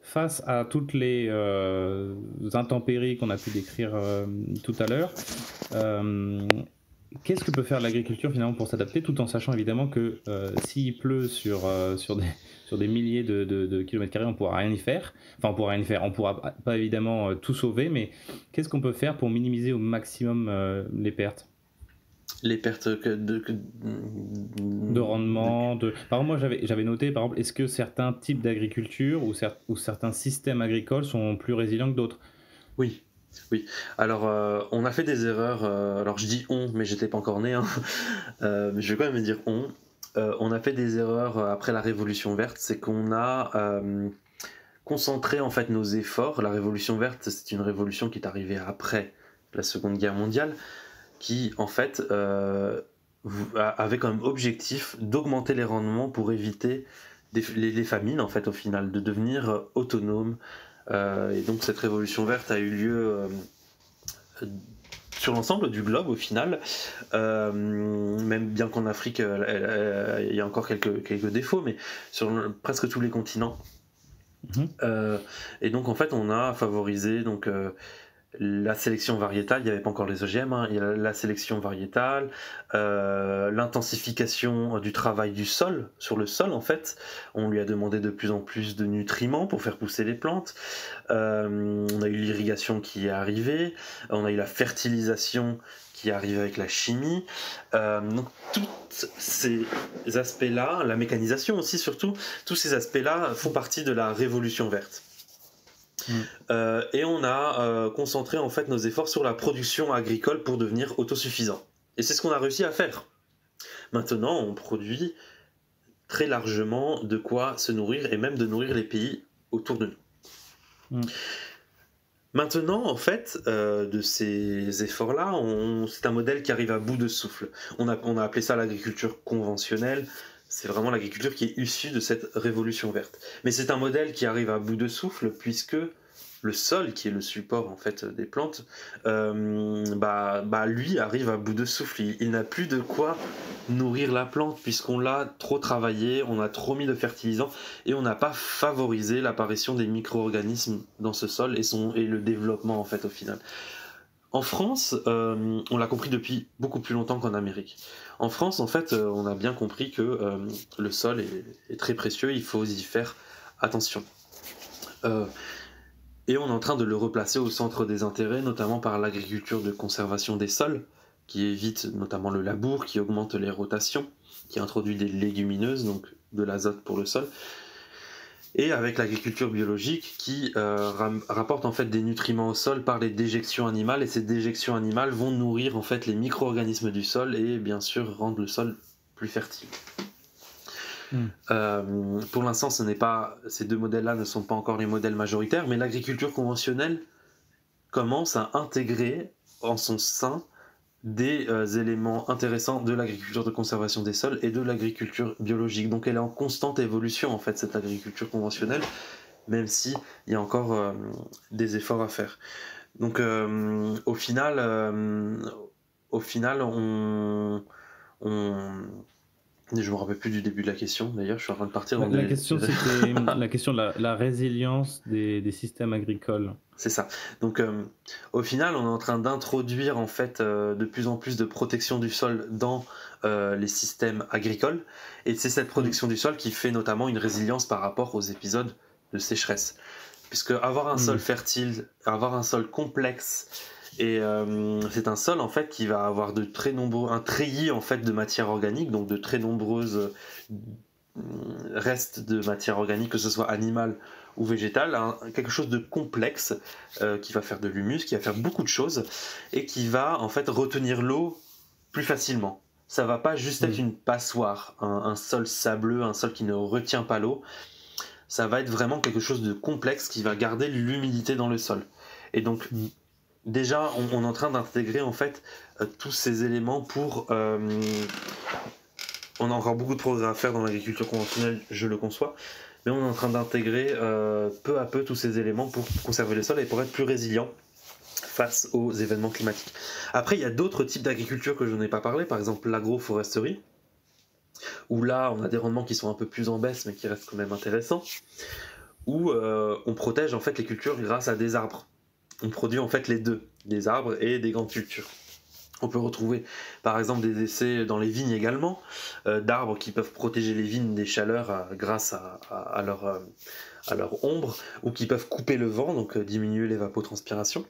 Face à toutes les intempéries qu'on a pu décrire tout à l'heure, qu'est-ce que peut faire l'agriculture finalement pour s'adapter, tout en sachant évidemment que s'il pleut sur des milliers de kilomètres carrés, on ne pourra rien y faire. Enfin, on pourra rien y faire. On ne pourra pas évidemment tout sauver, mais qu'est-ce qu'on peut faire pour minimiser au maximum les pertes? Les pertes de rendement. Par exemple, moi j'avais noté, par exemple, est-ce que certains types d'agriculture ou certains systèmes agricoles sont plus résilients que d'autres? Oui. Alors, on a fait des erreurs. Alors, je dis on, mais j'étais pas encore né. Hein. Mais je vais quand même dire on. On a fait des erreurs après la Révolution verte. C'est qu'on a concentré en fait nos efforts. La Révolution verte, c'est une révolution qui est arrivée après la Seconde Guerre mondiale, qui en fait avait comme objectif d'augmenter les rendements pour éviter les famines en fait au final, de devenir autonome. Et donc cette révolution verte a eu lieu sur l'ensemble du globe au final, même bien qu'en Afrique il y a encore quelques défauts, mais sur presque tous les continents. Et donc en fait on a favorisé donc la sélection variétale, il n'y avait pas encore les OGM, hein, il y a la sélection variétale, l'intensification du travail du sol, sur le sol en fait, on lui a demandé de plus en plus de nutriments pour faire pousser les plantes, on a eu l'irrigation qui est arrivée, on a eu la fertilisation qui est arrivée avec la chimie, donc tous ces aspects-là, la mécanisation aussi surtout, tous ces aspects-là font partie de la révolution verte. Et on a concentré en fait nos efforts sur la production agricole pour devenir autosuffisant. Et c'est ce qu'on a réussi à faire. Maintenant, on produit très largement de quoi se nourrir et même de nourrir les pays autour de nous. Maintenant, en fait, de ces efforts-là, c'est un modèle qui arrive à bout de souffle. On a appelé ça l'agriculture conventionnelle. C'est vraiment l'agriculture qui est issue de cette révolution verte. Mais c'est un modèle qui arrive à bout de souffle puisque le sol, qui est le support en fait des plantes, lui arrive à bout de souffle. Il n'a plus de quoi nourrir la plante puisqu'on l'a trop travaillé, on a trop mis de fertilisants et on n'a pas favorisé l'apparition des micro-organismes dans ce sol et le développement en fait au final. En France, on l'a compris depuis beaucoup plus longtemps qu'en Amérique. En France, en fait, on a bien compris que le sol est très précieux, il faut y faire attention. Et on est en train de le replacer au centre des intérêts, notamment par l'agriculture de conservation des sols, qui évite notamment le labour, qui augmente les rotations, qui introduit des légumineuses, donc de l'azote pour le sol, et avec l'agriculture biologique qui rapporte en fait des nutriments au sol par les déjections animales, et ces déjections animales vont nourrir en fait les micro-organismes du sol et bien sûr rendre le sol plus fertile. Pour l'instant, ces deux modèles-là ne sont pas encore les modèles majoritaires, mais l'agriculture conventionnelle commence à intégrer en son sein des éléments intéressants de l'agriculture de conservation des sols et de l'agriculture biologique. Donc elle est en constante évolution en fait, cette agriculture conventionnelle, même s'il y a encore des efforts à faire. Donc au final, je me rappelle plus du début de la question, d'ailleurs, je suis en train de partir dans la question, c'était la question de la résilience des systèmes agricoles. C'est ça. Donc, au final, on est en train d'introduire en fait de plus en plus de protection du sol dans les systèmes agricoles, et c'est cette protection du sol qui fait notamment une résilience par rapport aux épisodes de sécheresse. Puisque avoir un sol fertile, avoir un sol complexe, et c'est un sol en fait qui va avoir un treillis en fait de matière organique, donc de très nombreuses restes de matière organique, que ce soit animale ou végétale, quelque chose de complexe qui va faire de l'humus, qui va faire beaucoup de choses et qui va en fait retenir l'eau plus facilement. Ça va pas juste être une passoire, un sol sableux, un sol qui ne retient pas l'eau. Ça va être vraiment quelque chose de complexe qui va garder l'humidité dans le sol. Et donc déjà, on est en train d'intégrer en fait tous ces éléments pour... on a encore beaucoup de progrès à faire dans l'agriculture conventionnelle, je le conçois, mais on est en train d'intégrer peu à peu tous ces éléments pour conserver le sol et pour être plus résilient face aux événements climatiques. Après, il y a d'autres types d'agriculture que je n'ai pas parlé, par exemple l'agroforesterie, où là, on a des rendements qui sont un peu plus en baisse, mais qui restent quand même intéressants, où on protège en fait les cultures grâce à des arbres. On produit en fait les deux, des arbres et des grandes cultures. On peut retrouver par exemple des essais dans les vignes également, d'arbres qui peuvent protéger les vignes des chaleurs grâce à leur ombre, ou qui peuvent couper le vent, donc diminuer l'évapotranspiration.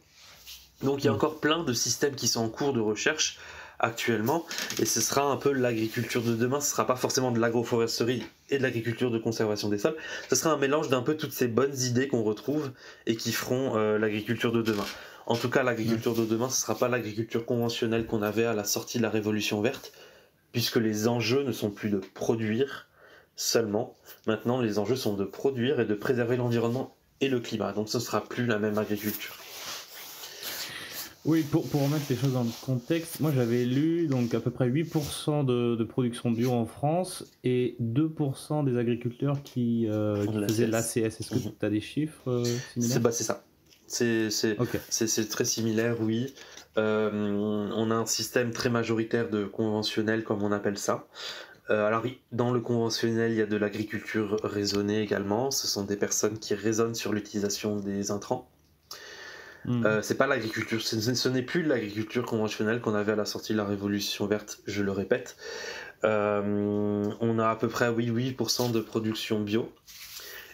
Donc il y a encore plein de systèmes qui sont en cours de recherche actuellement, et ce sera un peu l'agriculture de demain. Ce ne sera pas forcément de l'agroforesterie et de l'agriculture de conservation des sols, ce sera un mélange d'un peu toutes ces bonnes idées qu'on retrouve et qui feront l'agriculture de demain. En tout cas, l'agriculture de demain, ce ne sera pas l'agriculture conventionnelle qu'on avait à la sortie de la Révolution verte, puisque les enjeux ne sont plus de produire seulement. Maintenant, les enjeux sont de produire et de préserver l'environnement et le climat. Donc ce ne sera plus la même agriculture. Oui, pour remettre les choses dans le contexte, moi j'avais lu donc à peu près 8% de production bio en France et 2% des agriculteurs qui faisaient l'ACS. Est-ce que tu as des chiffres similaires ? C'est ça. C'est très similaire, oui. On a un système très majoritaire de conventionnel, comme on appelle ça. Alors, dans le conventionnel, il y a de l'agriculture raisonnée également. Ce sont des personnes qui raisonnent sur l'utilisation des intrants. C'est pas l'agriculture, ce n'est plus l'agriculture conventionnelle qu'on avait à la sortie de la Révolution verte, je le répète. On a à peu près 8% de production bio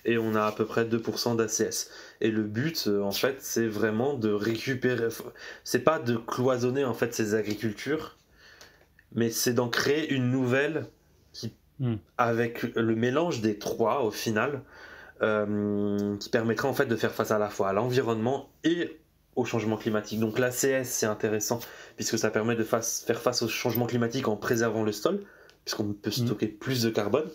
et on a à peu près 2% d'ACS. Et le but, en fait, c'est vraiment de récupérer, c'est pas de cloisonner en fait ces agricultures, mais c'est d'en créer une nouvelle qui, avec le mélange des trois au final, qui permettra en fait de faire face à la fois à l'environnement et au changement climatique. Donc l'ACS, c'est intéressant puisque ça permet de faire face au changement climatique en préservant le sol, puisqu'on peut stocker plus de carbone.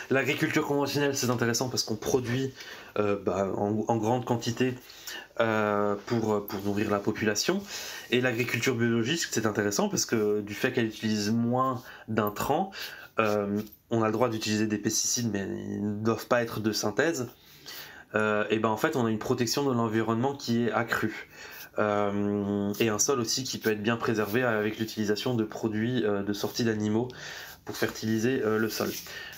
L'agriculture conventionnelle, c'est intéressant parce qu'on produit en grande quantité pour nourrir la population. Et l'agriculture biologique, c'est intéressant parce que du fait qu'elle utilise moins d'intrants, on a le droit d'utiliser des pesticides, mais ils ne doivent pas être de synthèse. Et ben en fait, on a une protection de l'environnement qui est accrue. Et un sol aussi qui peut être bien préservé avec l'utilisation de produits de sortie d'animaux pour fertiliser le sol.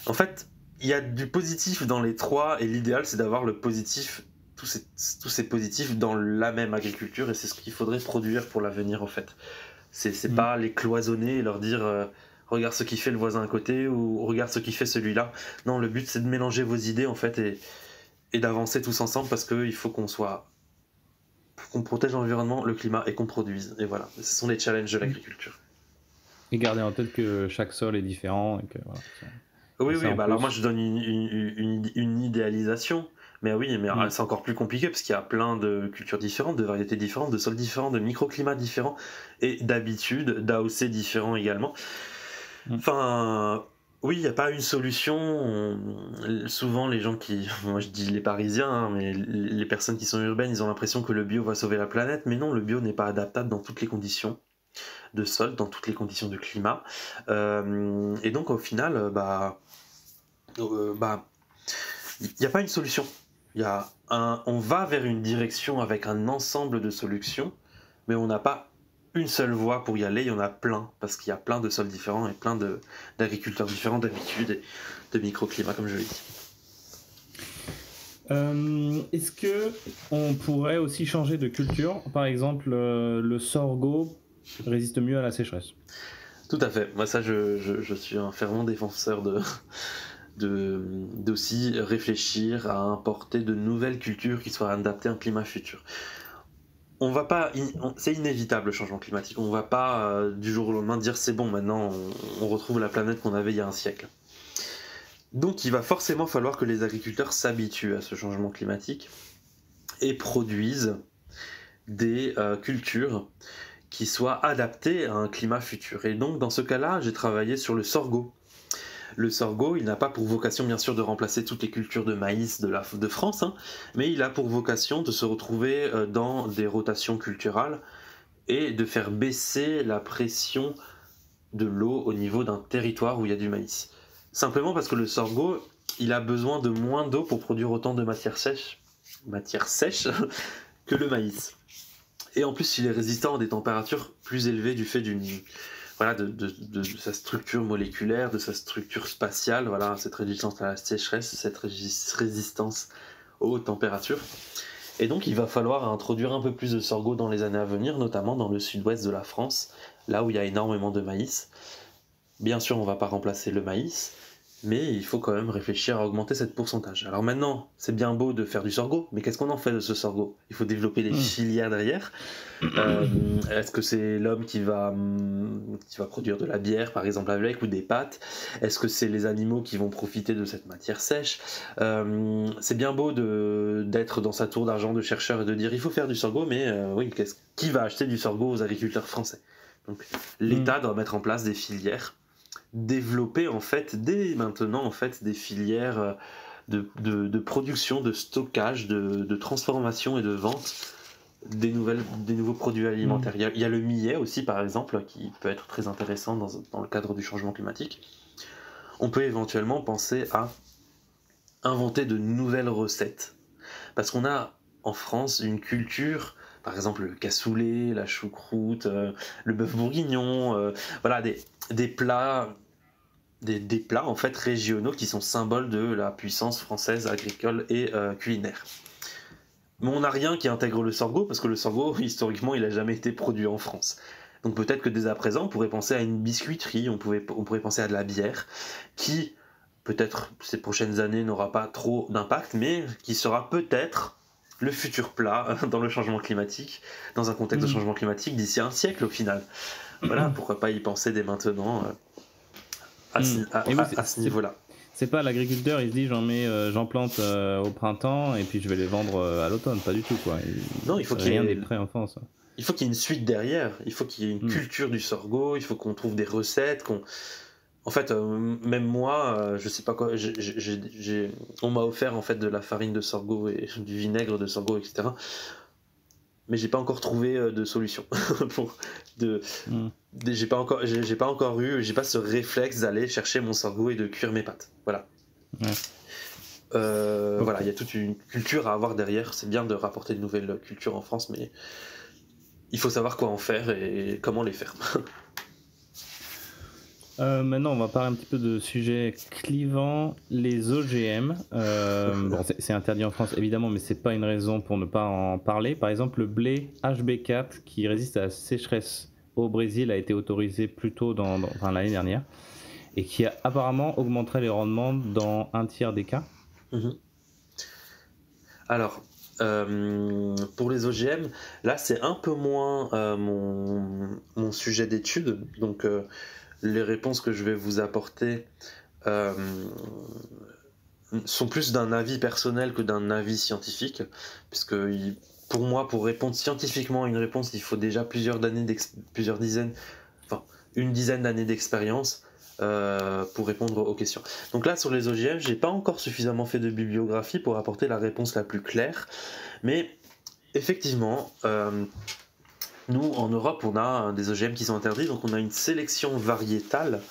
En fait, il y a du positif dans les trois, et l'idéal c'est d'avoir le positif, tous ces positifs dans la même agriculture, et c'est ce qu'il faudrait produire pour l'avenir en fait. C'est pas les cloisonner et leur dire regarde ce qui fait le voisin à côté ou regarde ce qui fait celui-là. Non, le but c'est de mélanger vos idées en fait et d'avancer tous ensemble parce qu'il faut qu'on protège l'environnement, le climat et qu'on produise. Et voilà, ce sont les challenges de l'agriculture. Et garder en tête que chaque sol est différent. Et que, voilà, oui, alors moi je donne une idéalisation, mais oui, mais c'est encore plus compliqué parce qu'il y a plein de cultures différentes, de variétés différentes, de sols différents, de microclimats différents et d'habitudes, d'AOC différents également. Enfin, oui, il n'y a pas une solution. Souvent, les gens moi je dis les Parisiens, hein, mais les personnes qui sont urbaines, ils ont l'impression que le bio va sauver la planète, mais non, le bio n'est pas adaptable dans toutes les conditions de sol, dans toutes les conditions de climat. Et donc, au final, il n'y a pas une solution. On va vers une direction avec un ensemble de solutions, mais on n'a pas une seule voie pour y aller, il y en a plein, parce qu'il y a plein de sols différents et plein d'agriculteurs différents, d'habitudes et de microclimats, comme je l'ai dit. Est-ce que on pourrait aussi changer de culture? Par exemple, le sorgho résiste mieux à la sécheresse. Tout à fait. Moi, ça, je suis un fervent défenseur d'aussi réfléchir à importer de nouvelles cultures qui soient adaptées à un climat futur. On va pas, c'est inévitable le changement climatique. On va pas du jour au lendemain dire c'est bon, maintenant on retrouve la planète qu'on avait il y a un siècle. Donc il va forcément falloir que les agriculteurs s'habituent à ce changement climatique et produisent des cultures qui soient adaptées à un climat futur. Et donc dans ce cas-là, j'ai travaillé sur le sorgho. Le sorgho, il n'a pas pour vocation bien sûr de remplacer toutes les cultures de maïs de France, hein, mais il a pour vocation de se retrouver dans des rotations culturales et de faire baisser la pression de l'eau au niveau d'un territoire où il y a du maïs. Simplement parce que le sorgho, il a besoin de moins d'eau pour produire autant de matière sèche que le maïs. Et en plus, il est résistant à des températures plus élevées du fait de sa structure moléculaire, de sa structure spatiale, voilà, cette résistance à la sécheresse, cette résistance aux températures. Et donc il va falloir introduire un peu plus de sorgho dans les années à venir, notamment dans le sud-ouest de la France, là où il y a énormément de maïs. Bien sûr, on ne va pas remplacer le maïs, mais il faut quand même réfléchir à augmenter cette pourcentage. Alors maintenant, c'est bien beau de faire du sorgho, mais qu'est-ce qu'on en fait de ce sorgho? Il faut développer des filières derrière. Est-ce que c'est l'homme qui va produire de la bière, par exemple, avec, ou des pâtes? Est-ce que c'est les animaux qui vont profiter de cette matière sèche? C'est bien beau d'être dans sa tour d'argent de chercheur et de dire il faut faire du sorgho, mais oui, qui va acheter du sorgho aux agriculteurs français? Donc l'État doit mettre en place des filières, développer en fait dès maintenant en fait des filières de production, de stockage, de transformation et de vente des nouveaux produits alimentaires. Il y a le millet aussi par exemple qui peut être très intéressant dans le cadre du changement climatique. On peut éventuellement penser à inventer de nouvelles recettes parce qu'on a en France une culture, par exemple le cassoulet, la choucroute, le bœuf bourguignon, voilà des plats en fait régionaux qui sont symboles de la puissance française agricole et culinaire. Mais on n'a rien qui intègre le sorgho parce que le sorgho historiquement il n'a jamais été produit en France. Donc peut-être que dès à présent on pourrait penser à une biscuiterie, on pourrait penser à de la bière qui peut-être ces prochaines années n'aura pas trop d'impact, mais qui sera peut-être le futur plat dans le changement climatique, dans un contexte de changement climatique d'ici un siècle au final. Voilà, pourquoi pas y penser dès maintenant à ce niveau-là. C'est pas l'agriculteur, il se dit j'en plante au printemps et puis je vais les vendre à l'automne, pas du tout quoi. Non, il faut qu'il y ait rien n'est prêt en France. Il faut qu'il y ait une suite derrière, il faut qu'il y ait une culture du sorgho, il faut qu'on trouve des recettes, En fait, même moi, je sais pas quoi, on m'a offert en fait de la farine de sorgho et du vinaigre de sorgho, etc. Mais j'ai pas encore trouvé de solution. J'ai pas encore j'ai pas ce réflexe d'aller chercher mon sorgho et de cuire mes pâtes. Voilà. Ouais. Voilà, il y a toute une culture à avoir derrière. C'est bien de rapporter de nouvelles cultures en France, mais il faut savoir quoi en faire et comment les faire. Maintenant, on va parler un petit peu de sujets clivants, les OGM. Bon, c'est interdit en France, évidemment, mais c'est pas une raison pour ne pas en parler. Par exemple, le blé HB4, qui résiste à la sécheresse au Brésil, a été autorisé plus tôt enfin, l'année dernière, et qui apparemment augmenterait les rendements dans un tiers des cas. Alors, pour les OGM, là, c'est un peu moins mon sujet d'étude. Donc, les réponses que je vais vous apporter sont plus d'un avis personnel que d'un avis scientifique, puisque pour moi, pour répondre scientifiquement à une réponse, il faut déjà une dizaine d'années d'expérience pour répondre aux questions. Donc là, sur les OGM, j'ai pas encore suffisamment fait de bibliographie pour apporter la réponse la plus claire, mais effectivement, nous, en Europe, on a des OGM qui sont interdits, donc on a une sélection variétale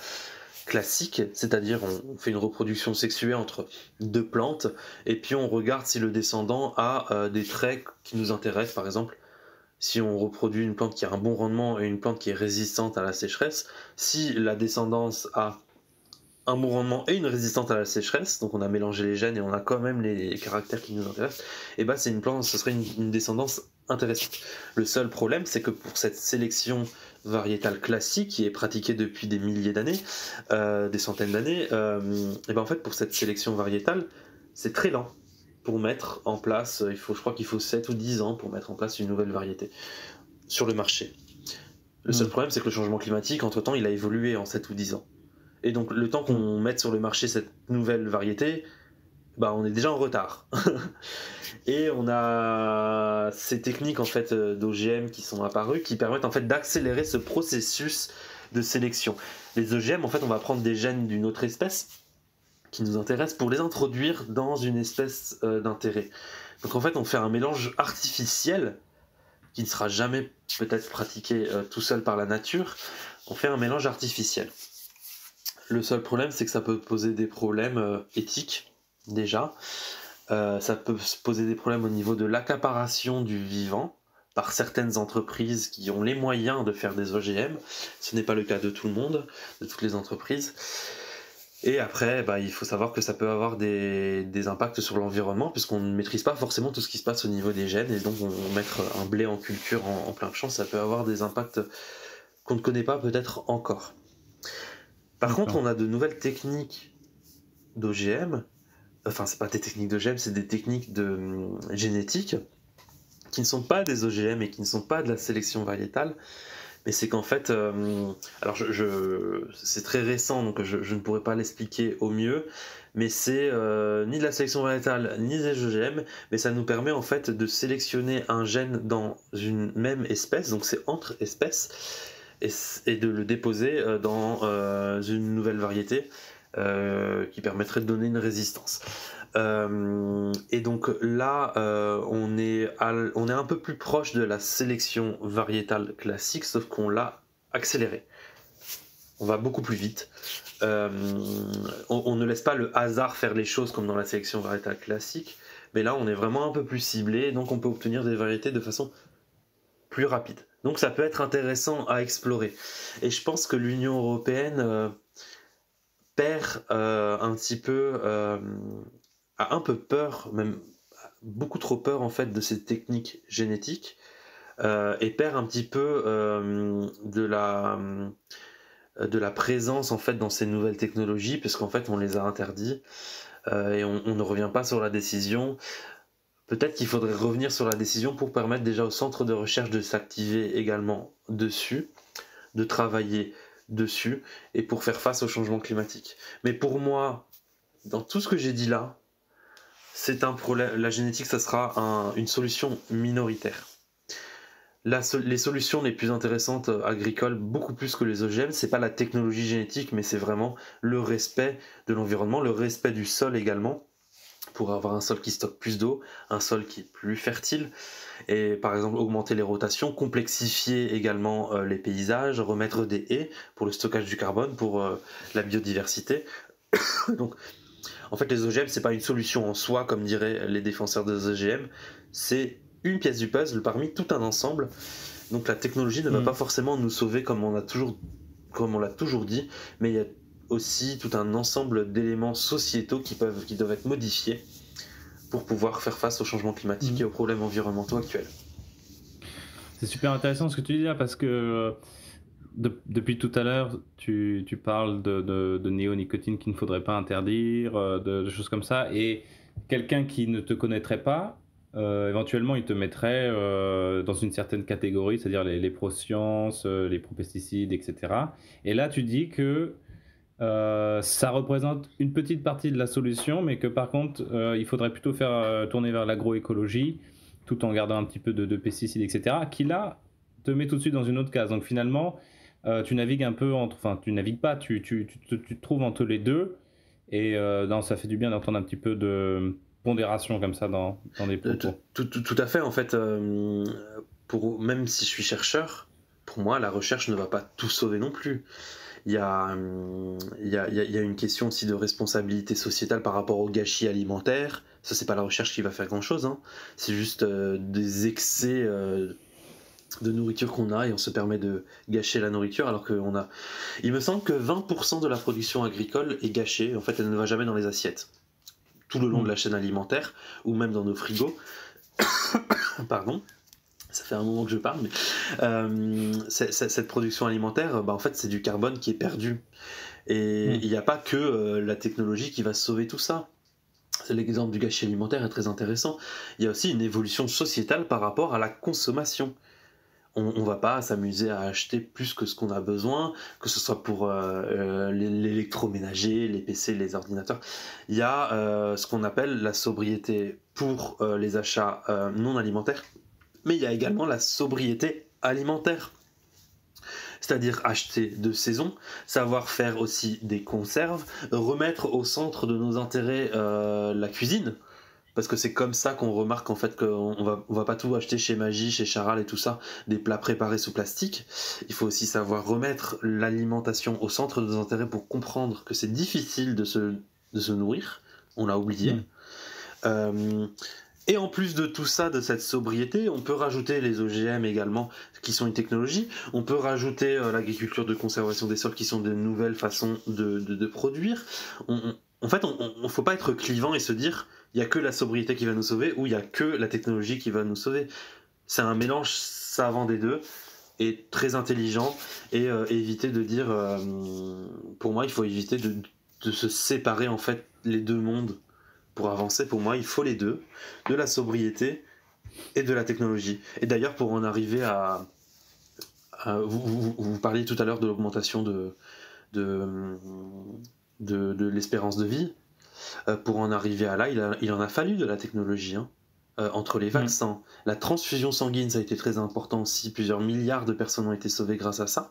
classique, c'est-à-dire on fait une reproduction sexuée entre deux plantes, et puis on regarde si le descendant a des traits qui nous intéressent. Par exemple, si on reproduit une plante qui a un bon rendement et une plante qui est résistante à la sécheresse, si la descendance a un bon rendement et une résistance à la sécheresse, donc on a mélangé les gènes et on a quand même les caractères qui nous intéressent, et ben c'est une plante, ce serait une descendance intéressante. Le seul problème, c'est que pour cette sélection variétale classique qui est pratiquée depuis des milliers d'années, des centaines d'années, et ben en fait pour cette sélection variétale, c'est très lent pour mettre en place. Je crois qu'il faut 7 ou 10 ans pour mettre en place une nouvelle variété sur le marché. Le seul problème, c'est que le changement climatique, entre-temps, il a évolué en 7 ou 10 ans. Et donc le temps qu'on mette sur le marché cette nouvelle variété, bah on est déjà en retard. Et on a ces techniques en fait d'OGM qui sont apparues qui permettent en fait d'accélérer ce processus de sélection. Les OGM, en fait, on va prendre des gènes d'une autre espèce qui nous intéressent pour les introduire dans une espèce d'intérêt. Donc en fait, on fait un mélange artificiel qui ne sera jamais peut-être pratiqué tout seul par la nature. On fait un mélange artificiel. Le seul problème, c'est que ça peut poser des problèmes éthiques, déjà. Ça peut poser des problèmes au niveau de l'accaparation du vivant par certaines entreprises qui ont les moyens de faire des OGM. Ce n'est pas le cas de tout le monde, de toutes les entreprises. Et après, il faut savoir que ça peut avoir des impacts sur l'environnement, puisqu'on ne maîtrise pas forcément tout ce qui se passe au niveau des gènes, et donc mettre un blé en culture en plein champ, ça peut avoir des impacts qu'on ne connaît pas peut-être encore. Par contre, on a de nouvelles techniques d'OGM, enfin c'est pas des techniques d'OGM, c'est des techniques de génétique, qui ne sont pas des OGM et qui ne sont pas de la sélection variétale, mais c'est qu'en fait, alors c'est très récent, donc je ne pourrais pas l'expliquer au mieux, mais c'est ni de la sélection variétale, ni des OGM, mais ça nous permet en fait de sélectionner un gène dans une même espèce, donc c'est entre espèces, et de le déposer dans une nouvelle variété qui permettrait de donner une résistance. Et donc là, on est un peu plus proche de la sélection variétale classique, sauf qu'on l'a accéléré. On va beaucoup plus vite. On ne laisse pas le hasard faire les choses comme dans la sélection variétale classique, mais là, on est vraiment un peu plus ciblé, donc on peut obtenir des variétés de façon plus rapide. Donc ça peut être intéressant à explorer. Et je pense que l'Union européenne perd un petit peu, a un peu peur, même beaucoup trop peur en fait de ces techniques génétiques, et perd un petit peu de la présence en fait dans ces nouvelles technologies, parce qu'en fait on les a interdits et on ne revient pas sur la décision. Peut-être qu'il faudrait revenir sur la décision pour permettre déjà au centre de recherche de s'activer également dessus, de travailler dessus, et pour faire face au changement climatique. Mais pour moi, dans tout ce que j'ai dit là, c'est un problème. La génétique, ça sera une solution minoritaire. les solutions les plus intéressantes agricoles, beaucoup plus que les OGM, c'est pas la technologie génétique, mais c'est vraiment le respect de l'environnement, le respect du sol également, pour avoir un sol qui stocke plus d'eau, un sol qui est plus fertile, et par exemple augmenter les rotations, complexifier également les paysages, remettre des haies pour le stockage du carbone, pour la biodiversité. Donc en fait les OGM c'est pas une solution en soi comme diraient les défenseurs des OGM, c'est une pièce du puzzle parmi tout un ensemble. Donc la technologie ne va pas forcément nous sauver comme on l'a toujours dit, mais il y a aussi tout un ensemble d'éléments sociétaux qui doivent être modifiés pour pouvoir faire face au changement climatique et aux problèmes environnementaux actuels. C'est super intéressant ce que tu dis là parce que depuis tout à l'heure, tu parles de néonicotine qu'il ne faudrait pas interdire, de choses comme ça, et quelqu'un qui ne te connaîtrait pas, éventuellement il te mettrait dans une certaine catégorie, c'est-à-dire les pro-sciences, les pro-pesticides, etc. Et là tu dis que ça représente une petite partie de la solution, mais que par contre, il faudrait plutôt faire tourner vers l'agroécologie, tout en gardant un petit peu de pesticides, etc., qui là te met tout de suite dans une autre case. Donc finalement, tu navigues un peu entre... Enfin, tu navigues pas, tu te trouves entre les deux, et non, ça fait du bien d'entendre un petit peu de pondération comme ça dans des propos. Tout à fait, en fait, même si je suis chercheur, pour moi, la recherche ne va pas tout sauver non plus. Il y a une question aussi de responsabilité sociétale par rapport au gâchis alimentaire. Ça, c'est pas la recherche qui va faire grand-chose, hein. C'est juste des excès de nourriture qu'on a et on se permet de gâcher la nourriture alors qu'on a... Il me semble que 20% de la production agricole est gâchée. En fait, elle ne va jamais dans les assiettes. Tout le long de la chaîne alimentaire ou même dans nos frigos. Pardon. Ça fait un moment que je parle, mais cette production alimentaire, en fait, c'est du carbone qui est perdu. Et il n'y a pas que la technologie qui va sauver tout ça. L'exemple du gâchis alimentaire est très intéressant. Il y a aussi une évolution sociétale par rapport à la consommation. On ne va pas s'amuser à acheter plus que ce qu'on a besoin, que ce soit pour l'électroménager, les PC, les ordinateurs. Il y a ce qu'on appelle la sobriété pour les achats non alimentaires, mais il y a également la sobriété alimentaire. C'est-à-dire acheter de saison, savoir faire aussi des conserves, remettre au centre de nos intérêts la cuisine, parce que c'est comme ça qu'on remarque en fait qu'on va pas tout acheter chez Maggi, chez Charal et tout ça, des plats préparés sous plastique. Il faut aussi savoir remettre l'alimentation au centre de nos intérêts pour comprendre que c'est difficile de se nourrir, on l'a oublié. Et en plus de tout ça, de cette sobriété, on peut rajouter les OGM également, qui sont une technologie. On peut rajouter l'agriculture de conservation des sols, qui sont de nouvelles façons de produire. En fait, on faut pas être clivant et se dire il y a que la sobriété qui va nous sauver ou il y a que la technologie qui va nous sauver. C'est un mélange savant des deux et très intelligent. Et éviter de dire, pour moi, il faut éviter de se séparer en fait les deux mondes. Pour avancer, pour moi, il faut les deux, de la sobriété et de la technologie. Et d'ailleurs, pour en arriver à vous parliez tout à l'heure de l'augmentation de l'espérance de vie. Pour en arriver à là, il en a fallu de la technologie. Hein. Entre les vaccins, la transfusion sanguine, ça a été très important aussi. Plusieurs milliards de personnes ont été sauvées grâce à ça.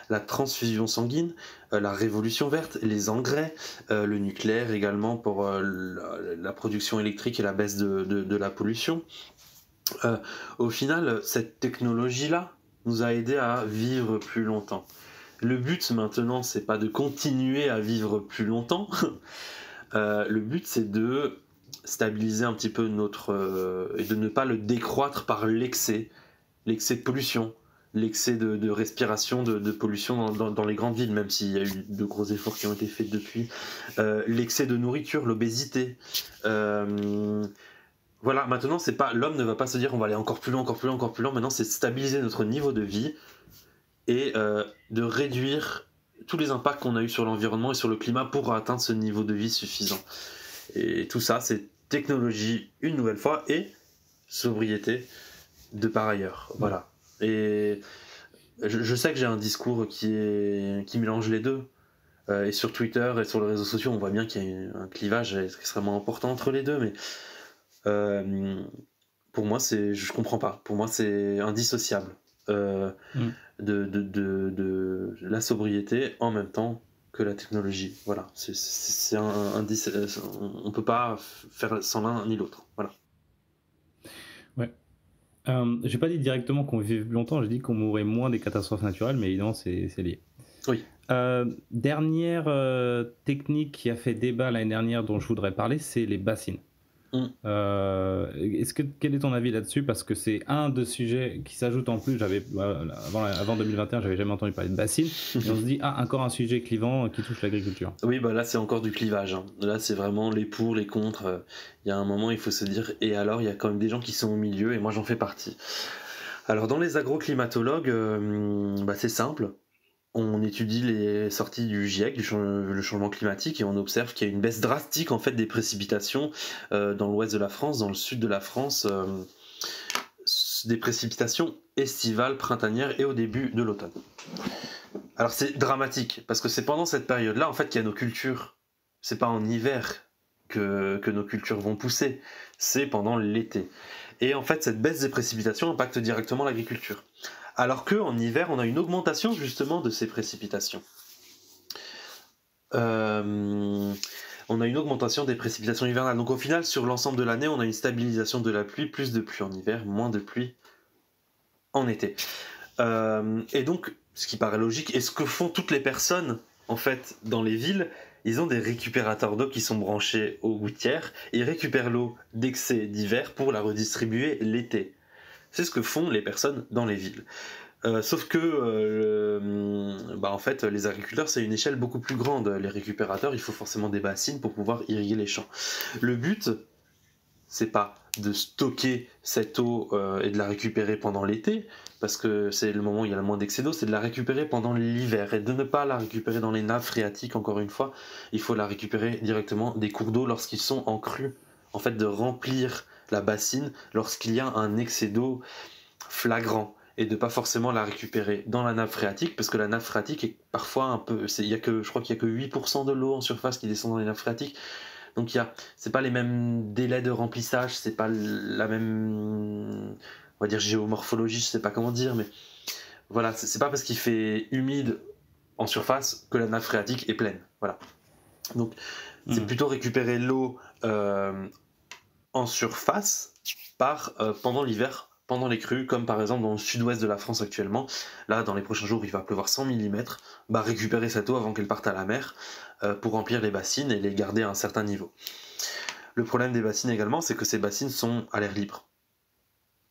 La transfusion sanguine, la révolution verte, les engrais, le nucléaire également pour la production électrique et la baisse de la pollution. Au final, cette technologie-là nous a aidé à vivre plus longtemps. Le but maintenant, c'est pas de continuer à vivre plus longtemps. Le but, c'est de stabiliser un petit peu et de ne pas le décroître par l'excès de pollution, l'excès de respiration, de pollution dans les grandes villes, même s'il y a eu de gros efforts qui ont été faits depuis, l'excès de nourriture, l'obésité. Voilà, maintenant, c'est pas, l'homme ne va pas se dire on va aller encore plus loin, encore plus loin, encore plus loin. Maintenant, c'est stabiliser notre niveau de vie et de réduire tous les impacts qu'on a eu sur l'environnement et sur le climat pour atteindre ce niveau de vie suffisant. Et tout ça, c'est technologie une nouvelle fois et sobriété de par ailleurs. Voilà. Et je sais que j'ai un discours qui mélange les deux. Et sur Twitter et sur les réseaux sociaux, on voit bien qu'il y a un clivage extrêmement important entre les deux. Mais Pour moi, je comprends pas. Pour moi, c'est indissociable de la sobriété en même temps que la technologie. Voilà, on peut pas faire sans l'un ni l'autre. Voilà. Ouais. J'ai pas dit directement qu'on vivait plus longtemps, j'ai dit qu'on mourrait moins des catastrophes naturelles, mais évidemment, c'est lié. Oui. Dernière technique qui a fait débat l'année dernière dont je voudrais parler, c'est les bassines. Quel est ton avis là-dessus? Parce que c'est un des sujets qui s'ajoute en plus. Avant 2021, j'avais jamais entendu parler de bassines. Et on se dit, encore un sujet clivant qui touche l'agriculture. Oui, bah là c'est encore du clivage. Hein. Là c'est vraiment les pour, les contre. Il y a un moment, il faut se dire, et alors il y a quand même des gens qui sont au milieu, et moi j'en fais partie. Alors dans les agroclimatologues, c'est simple. On étudie les sorties du GIEC, le changement climatique, et on observe qu'il y a une baisse drastique en fait des précipitations dans l'ouest de la France, dans le sud de la France, des précipitations estivales, printanières et au début de l'automne. Alors c'est dramatique parce que c'est pendant cette période-là en fait qu'il y a nos cultures. C'est pas en hiver que nos cultures vont pousser, c'est pendant l'été. Et en fait cette baisse des précipitations impacte directement l'agriculture. Alors qu'en hiver, on a une augmentation justement de ces précipitations. On a une augmentation des précipitations hivernales. Donc au final, sur l'ensemble de l'année, on a une stabilisation de la pluie, plus de pluie en hiver, moins de pluie en été. Et donc, ce qui paraît logique, et ce que font toutes les personnes, en fait, dans les villes, ils ont des récupérateurs d'eau qui sont branchés aux gouttières, et ils récupèrent l'eau d'excès d'hiver pour la redistribuer l'été. C'est ce que font les personnes dans les villes. Sauf que en fait, les agriculteurs, c'est une échelle beaucoup plus grande. Les récupérateurs, il faut forcément des bassines pour pouvoir irriguer les champs. Le but, c'est pas de stocker cette eau et de la récupérer pendant l'été, parce que c'est le moment où il y a le moins d'excès d'eau, c'est de la récupérer pendant l'hiver, et de ne pas la récupérer dans les nappes phréatiques, encore une fois. Il faut la récupérer directement des cours d'eau lorsqu'ils sont en crue. En fait, de remplir la bassine lorsqu'il y a un excès d'eau flagrant, et de pas forcément la récupérer dans la nappe phréatique, parce que la nappe phréatique est parfois un peu... je crois qu'il y a que 8% de l'eau en surface qui descend dans les nappes phréatiques, donc c'est pas les mêmes délais de remplissage, c'est pas la même, on va dire, géomorphologie, je sais pas comment dire, mais voilà, c'est pas parce qu'il fait humide en surface que la nappe phréatique est pleine, voilà. Donc c'est plutôt récupérer l'eau en surface pendant l'hiver, pendant les crues, comme par exemple dans le sud-ouest de la France actuellement. Là, dans les prochains jours, il va pleuvoir 100 mm. Récupérer cette eau avant qu'elle parte à la mer pour remplir les bassines et les garder à un certain niveau. Le problème des bassines également, c'est que ces bassines sont à l'air libre.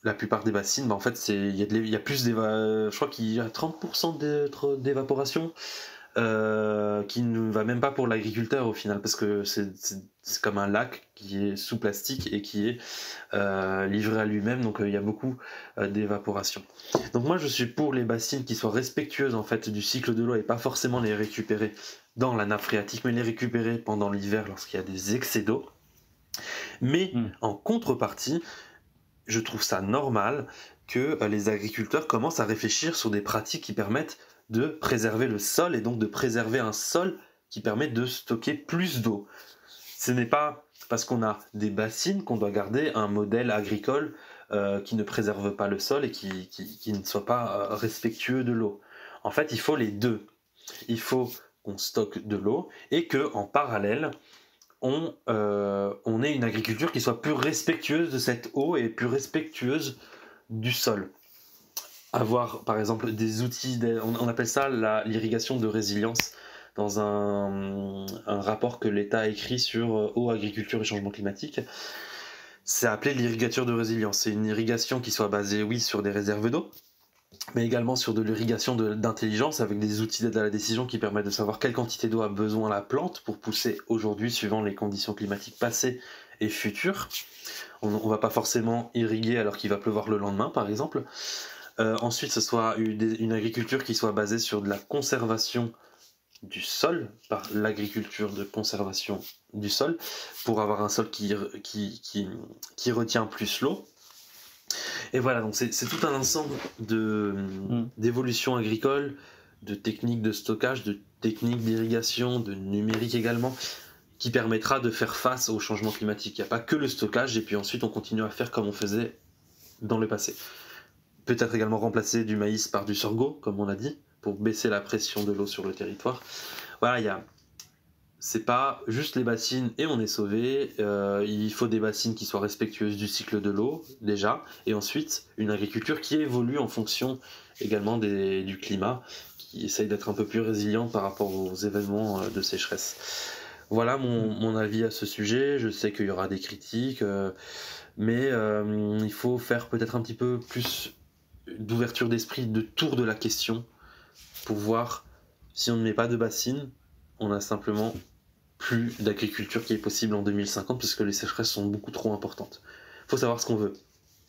La plupart des bassines, en fait, il y a plus je crois qu'il y a 30% d'évaporation. Qui ne va même pas pour l'agriculteur au final, parce que c'est comme un lac qui est sous plastique et qui est livré à lui-même, donc il y a beaucoup d'évaporation. Donc moi je suis pour les bassines qui soient respectueuses en fait du cycle de l'eau, et pas forcément les récupérer dans la nappe phréatique, mais les récupérer pendant l'hiver lorsqu'il y a des excès d'eau. Mais en contrepartie, je trouve ça normal que les agriculteurs commencent à réfléchir sur des pratiques qui permettent de préserver le sol, et donc de préserver un sol qui permet de stocker plus d'eau. Ce n'est pas parce qu'on a des bassines qu'on doit garder un modèle agricole qui ne préserve pas le sol et qui ne soit pas respectueux de l'eau. En fait, il faut les deux. Il faut qu'on stocke de l'eau et qu'en parallèle, on ait une agriculture qui soit plus respectueuse de cette eau et plus respectueuse du sol. Avoir par exemple des outils, on appelle ça l'irrigation de résilience, dans un rapport que l'État a écrit sur eau, agriculture et changement climatique. C'est appelé l'irrigature de résilience. C'est une irrigation qui soit basée, oui, sur des réserves d'eau, mais également sur de l'irrigation d'intelligence, avec des outils d'aide à la décision qui permettent de savoir quelle quantité d'eau a besoin la plante pour pousser aujourd'hui, suivant les conditions climatiques passées et futures. On ne va pas forcément irriguer alors qu'il va pleuvoir le lendemain, par exemple. Ensuite, ce soit une agriculture qui soit basée sur de la conservation du sol, par l'agriculture de conservation du sol, pour avoir un sol qui retient plus l'eau. Et voilà, donc c'est tout un ensemble d'évolutions agricoles, de techniques de stockage, de techniques d'irrigation, de numérique également, qui permettra de faire face au changement climatique. Il n'y a pas que le stockage, et puis ensuite on continue à faire comme on faisait dans le passé. Peut-être également remplacer du maïs par du sorgho, comme on l'a dit, pour baisser la pression de l'eau sur le territoire. Voilà, c'est pas juste les bassines et on est sauvé. Il faut des bassines qui soient respectueuses du cycle de l'eau, déjà, et ensuite une agriculture qui évolue en fonction également du climat, qui essaye d'être un peu plus résiliente par rapport aux événements de sécheresse. Voilà mon avis à ce sujet. Je sais qu'il y aura des critiques, mais il faut faire peut-être un petit peu plus d'ouverture d'esprit, de tour de la question, pour voir si on ne met pas de bassines, on a simplement plus d'agriculture qui est possible en 2050 parce que les sécheresses sont beaucoup trop importantes. Il faut savoir ce qu'on veut.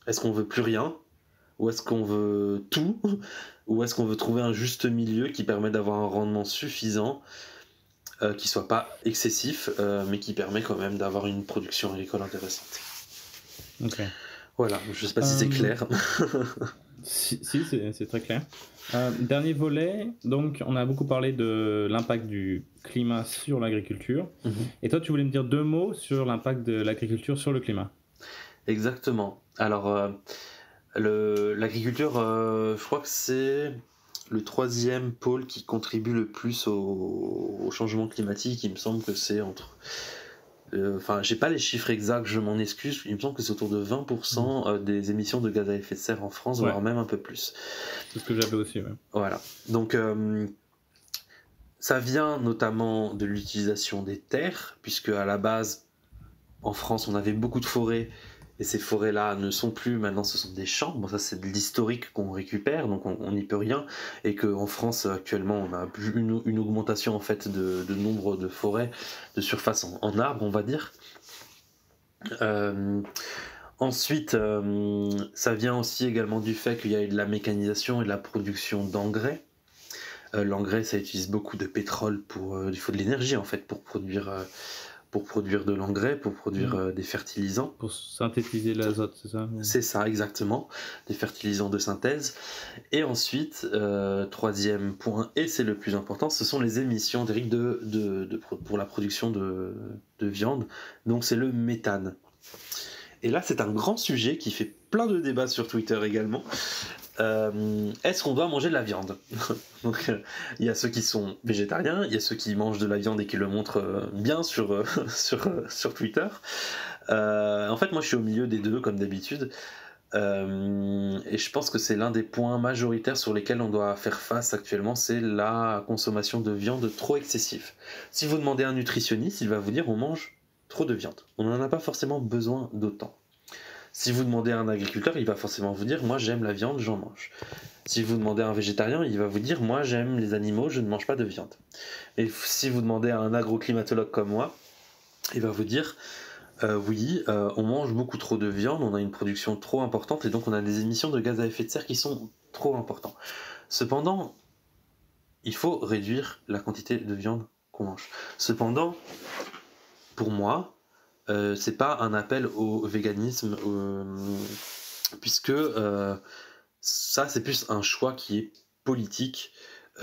Est-ce qu'on veut plus rien ? Ou est-ce qu'on veut tout ? Ou est-ce qu'on veut trouver un juste milieu qui permet d'avoir un rendement suffisant, qui soit pas excessif, mais qui permet quand même d'avoir une production agricole intéressante. Ok. Voilà, je sais pas si c'est clair. Si, c'est très clair. Dernier volet, donc on a beaucoup parlé de l'impact du climat sur l'agriculture. Et toi, tu voulais me dire 2 mots sur l'impact de l'agriculture sur le climat. Exactement. Alors, l'agriculture, je crois que c'est le 3e pôle qui contribue le plus au changement climatique. Il me semble que c'est entre... Enfin, j'ai pas les chiffres exacts, je m'en excuse. Il me semble que c'est autour de 20% des émissions de gaz à effet de serre en France, voire même un peu plus. C'est ce que j'avais aussi, ouais. Voilà. Donc, ça vient notamment de l'utilisation des terres, puisque à la base, en France, on avait beaucoup de forêts, et ces forêts-là ne sont plus, maintenant ce sont des champs. Bon, ça c'est de l'historique qu'on récupère, donc on n'y peut rien, et qu'en France actuellement on a une augmentation en fait de nombre de forêts, de surface en arbres, on va dire. Ensuite, ça vient aussi également du fait qu'il y a eu de la mécanisation et de la production d'engrais. L'engrais, ça utilise beaucoup de pétrole, il faut de l'énergie en fait pour produire de l'engrais, pour produire des fertilisants. Pour synthétiser l'azote, c'est ça ? C'est ça, exactement, des fertilisants de synthèse. Et ensuite, 3e point, et c'est le plus important, ce sont les émissions directes pour la production de viande. Donc c'est le méthane. Et là, c'est un grand sujet qui fait plein de débats sur Twitter également. Est-ce qu'on doit manger de la viande ? Donc, il y a ceux qui sont végétariens, il y a ceux qui mangent de la viande et qui le montrent bien sur Twitter. En fait, moi, je suis au milieu des deux, comme d'habitude. Et je pense que c'est l'un des points majoritaires sur lesquels on doit faire face actuellement, c'est la consommation de viande trop excessive. Si vous demandez à un nutritionniste, il va vous dire on mange trop de viande. On n'en a pas forcément besoin d'autant. Si vous demandez à un agriculteur, il va forcément vous dire « moi j'aime la viande, j'en mange ». Si vous demandez à un végétarien, il va vous dire « moi j'aime les animaux, je ne mange pas de viande ». Et si vous demandez à un agroclimatologue comme moi, il va vous dire oui, on mange beaucoup trop de viande, on a une production trop importante et donc on a des émissions de gaz à effet de serre qui sont trop importantes. Cependant, il faut réduire la quantité de viande qu'on mange. Cependant, pour moi, c'est pas un appel au véganisme, puisque ça c'est plus un choix qui est politique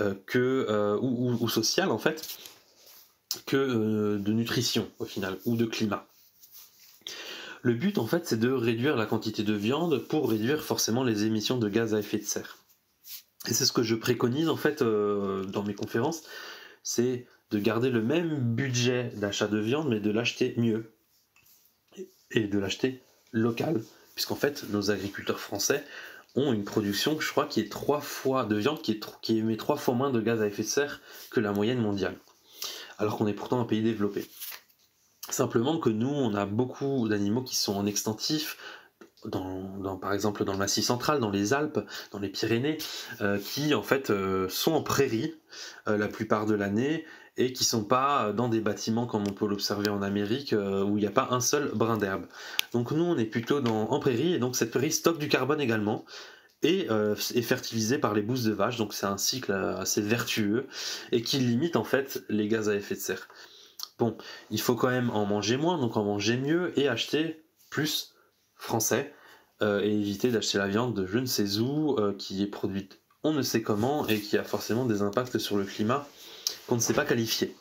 ou social en fait, que de nutrition au final, ou de climat. Le but en fait c'est de réduire la quantité de viande pour réduire forcément les émissions de gaz à effet de serre. Et c'est ce que je préconise en fait dans mes conférences, c'est de garder le même budget d'achat de viande mais de l'acheter mieux. Et de l'acheter local, puisqu'en fait nos agriculteurs français ont une production, je crois, qui est 3 fois de viande, qui émet 3 fois moins de gaz à effet de serre que la moyenne mondiale, alors qu'on est pourtant un pays développé. Simplement que nous, on a beaucoup d'animaux qui sont en extensif, par exemple dans le Massif central, dans les Alpes, dans les Pyrénées, qui en fait sont en prairie la plupart de l'année, et qui sont pas dans des bâtiments comme on peut l'observer en Amérique où il n'y a pas un seul brin d'herbe. Donc nous on est plutôt en prairie, et donc cette prairie stocke du carbone également et est fertilisée par les bousses de vache, donc c'est un cycle assez vertueux et qui limite en fait les gaz à effet de serre. Bon, il faut quand même en manger moins, donc en manger mieux et acheter plus français et éviter d'acheter la viande de je ne sais où qui est produite on ne sait comment et qui a forcément des impacts sur le climat qu'on ne sait pas qualifier.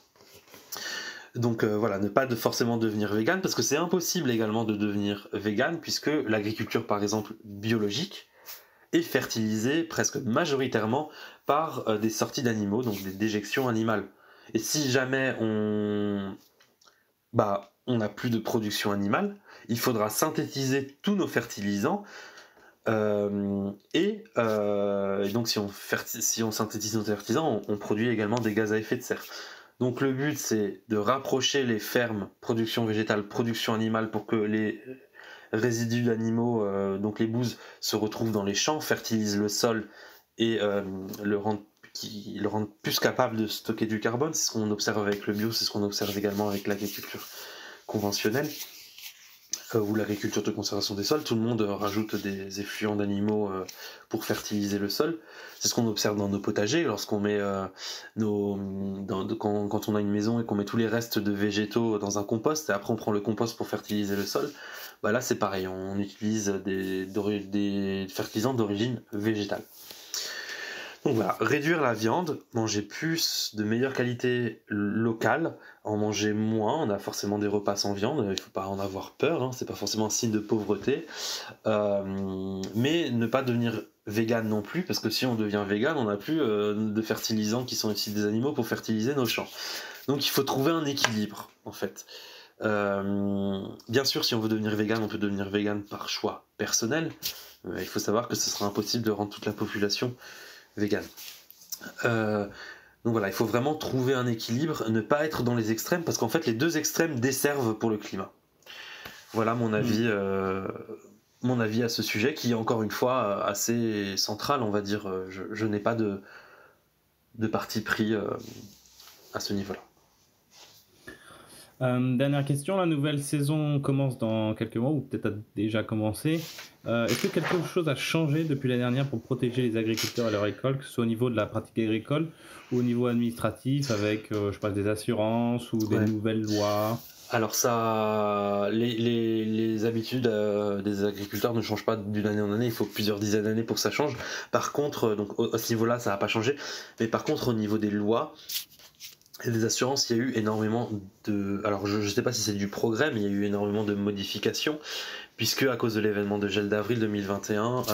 Donc voilà, ne pas forcément devenir vegan, parce que c'est impossible également de devenir vegan, puisque l'agriculture, par exemple, biologique, est fertilisée presque majoritairement par des sorties d'animaux, donc des déjections animales. Et si jamais on n'a plus de production animale, il faudra synthétiser tous nos fertilisants, et donc si on synthétise nos fertilisants, on produit également des gaz à effet de serre. Donc le but, c'est de rapprocher les fermes production végétale, production animale, pour que les résidus d'animaux, donc les bouses, se retrouvent dans les champs, fertilisent le sol et le rendent plus capable de stocker du carbone. C'est ce qu'on observe avec le bio, c'est ce qu'on observe également avec l'agriculture conventionnelle ou l'agriculture de conservation des sols. Tout le monde rajoute des effluents d'animaux pour fertiliser le sol. C'est ce qu'on observe dans nos potagers lorsqu'on met quand on a une maison et qu'on met tous les restes de végétaux dans un compost, et après on prend le compost pour fertiliser le sol. Là c'est pareil, on utilise des fertilisants d'origine végétale. Donc voilà, réduire la viande, manger plus de meilleure qualité locale, en manger moins. On a forcément des repas sans viande, il ne faut pas en avoir peur, hein, c'est pas forcément un signe de pauvreté, mais ne pas devenir vegan non plus, parce que si on devient vegan, on n'a plus de fertilisants qui sont issus des animaux pour fertiliser nos champs. Donc il faut trouver un équilibre en fait. Bien sûr, si on veut devenir vegan, on peut devenir vegan par choix personnel. Il faut savoir que ce sera impossible de rendre toute la population vegan. Donc voilà, il faut vraiment trouver un équilibre, ne pas être dans les extrêmes, parce qu'en fait les deux extrêmes desservent pour le climat. Voilà mon avis à ce sujet, qui est encore une fois assez central, on va dire. Je n'ai pas de parti pris à ce niveau-là. Dernière question, la nouvelle saison commence dans quelques mois, ou peut-être a déjà commencé. Est-ce que quelque chose a changé depuis l'année dernière pour protéger les agriculteurs et leurs récoltes, que ce soit au niveau de la pratique agricole ou au niveau administratif, avec des assurances ou des nouvelles lois? Alors ça, les habitudes des agriculteurs ne changent pas d'une année en année, il faut plusieurs dizaines d'années pour que ça change. Par contre, donc à ce niveau-là, ça n'a pas changé, mais par contre au niveau des lois et des assurances, il y a eu énormément de... Alors je ne sais pas si c'est du progrès, mais il y a eu énormément de modifications, puisque à cause de l'événement de gel d'avril 2021,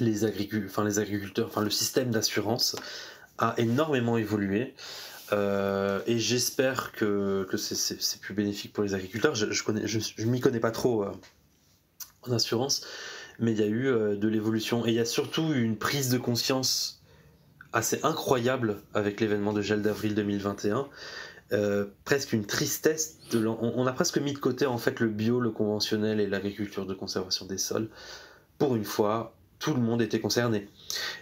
les agriculteurs, le système d'assurance a énormément évolué. Et j'espère que c'est plus bénéfique pour les agriculteurs. Je m'y connais pas trop en assurance, mais il y a eu de l'évolution, et il y a surtout une prise de conscience assez incroyable avec l'événement de gel d'avril 2021. Presque une tristesse. On a presque mis de côté en fait le bio, le conventionnel et l'agriculture de conservation des sols. Pour une fois, tout le monde était concerné.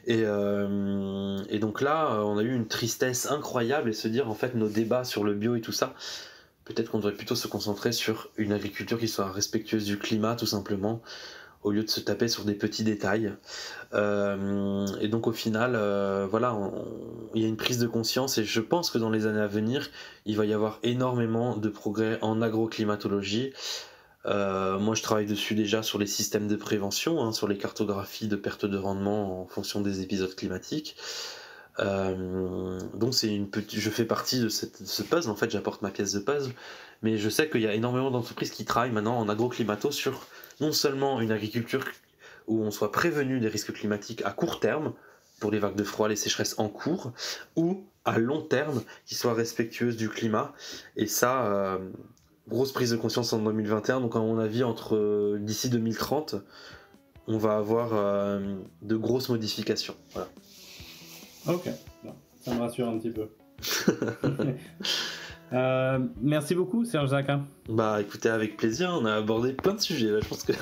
Et donc là, on a eu une tristesse incroyable, et se dire en fait nos débats sur le bio et tout ça, peut-être qu'on devrait plutôt se concentrer sur une agriculture qui soit respectueuse du climat, tout simplement, au lieu de se taper sur des petits détails. Et donc au final, il y a une prise de conscience, et je pense que dans les années à venir, il va y avoir énormément de progrès en agroclimatologie. Moi je travaille dessus déjà sur les systèmes de prévention, sur les cartographies de perte de rendement en fonction des épisodes climatiques. Donc je fais partie de ce puzzle, en fait j'apporte ma pièce de puzzle, mais je sais qu'il y a énormément d'entreprises qui travaillent maintenant en agroclimato sur non seulement une agriculture où on soit prévenu des risques climatiques à court terme, pour les vagues de froid, les sécheresses en cours, ou à long terme, qui soit respectueuse du climat. Et ça, grosse prise de conscience en 2021, donc à mon avis, d'ici 2030, on va avoir de grosses modifications. Voilà. Ok, ça me rassure un petit peu. Merci beaucoup, Serge Zaka. Écoutez, avec plaisir, on a abordé plein de sujets là, je pense que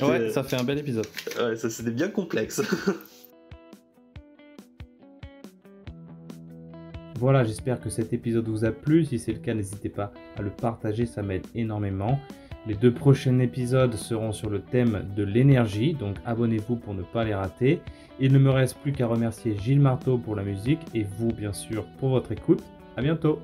ouais, ça fait un bel épisode. Ouais, ça c'était bien complexe. Voilà, j'espère que cet épisode vous a plu. Si c'est le cas, n'hésitez pas à le partager, ça m'aide énormément. Les 2 prochains épisodes seront sur le thème de l'énergie, donc abonnez-vous pour ne pas les rater. Il ne me reste plus qu'à remercier Gilles Marteau pour la musique, et vous bien sûr pour votre écoute. À bientôt.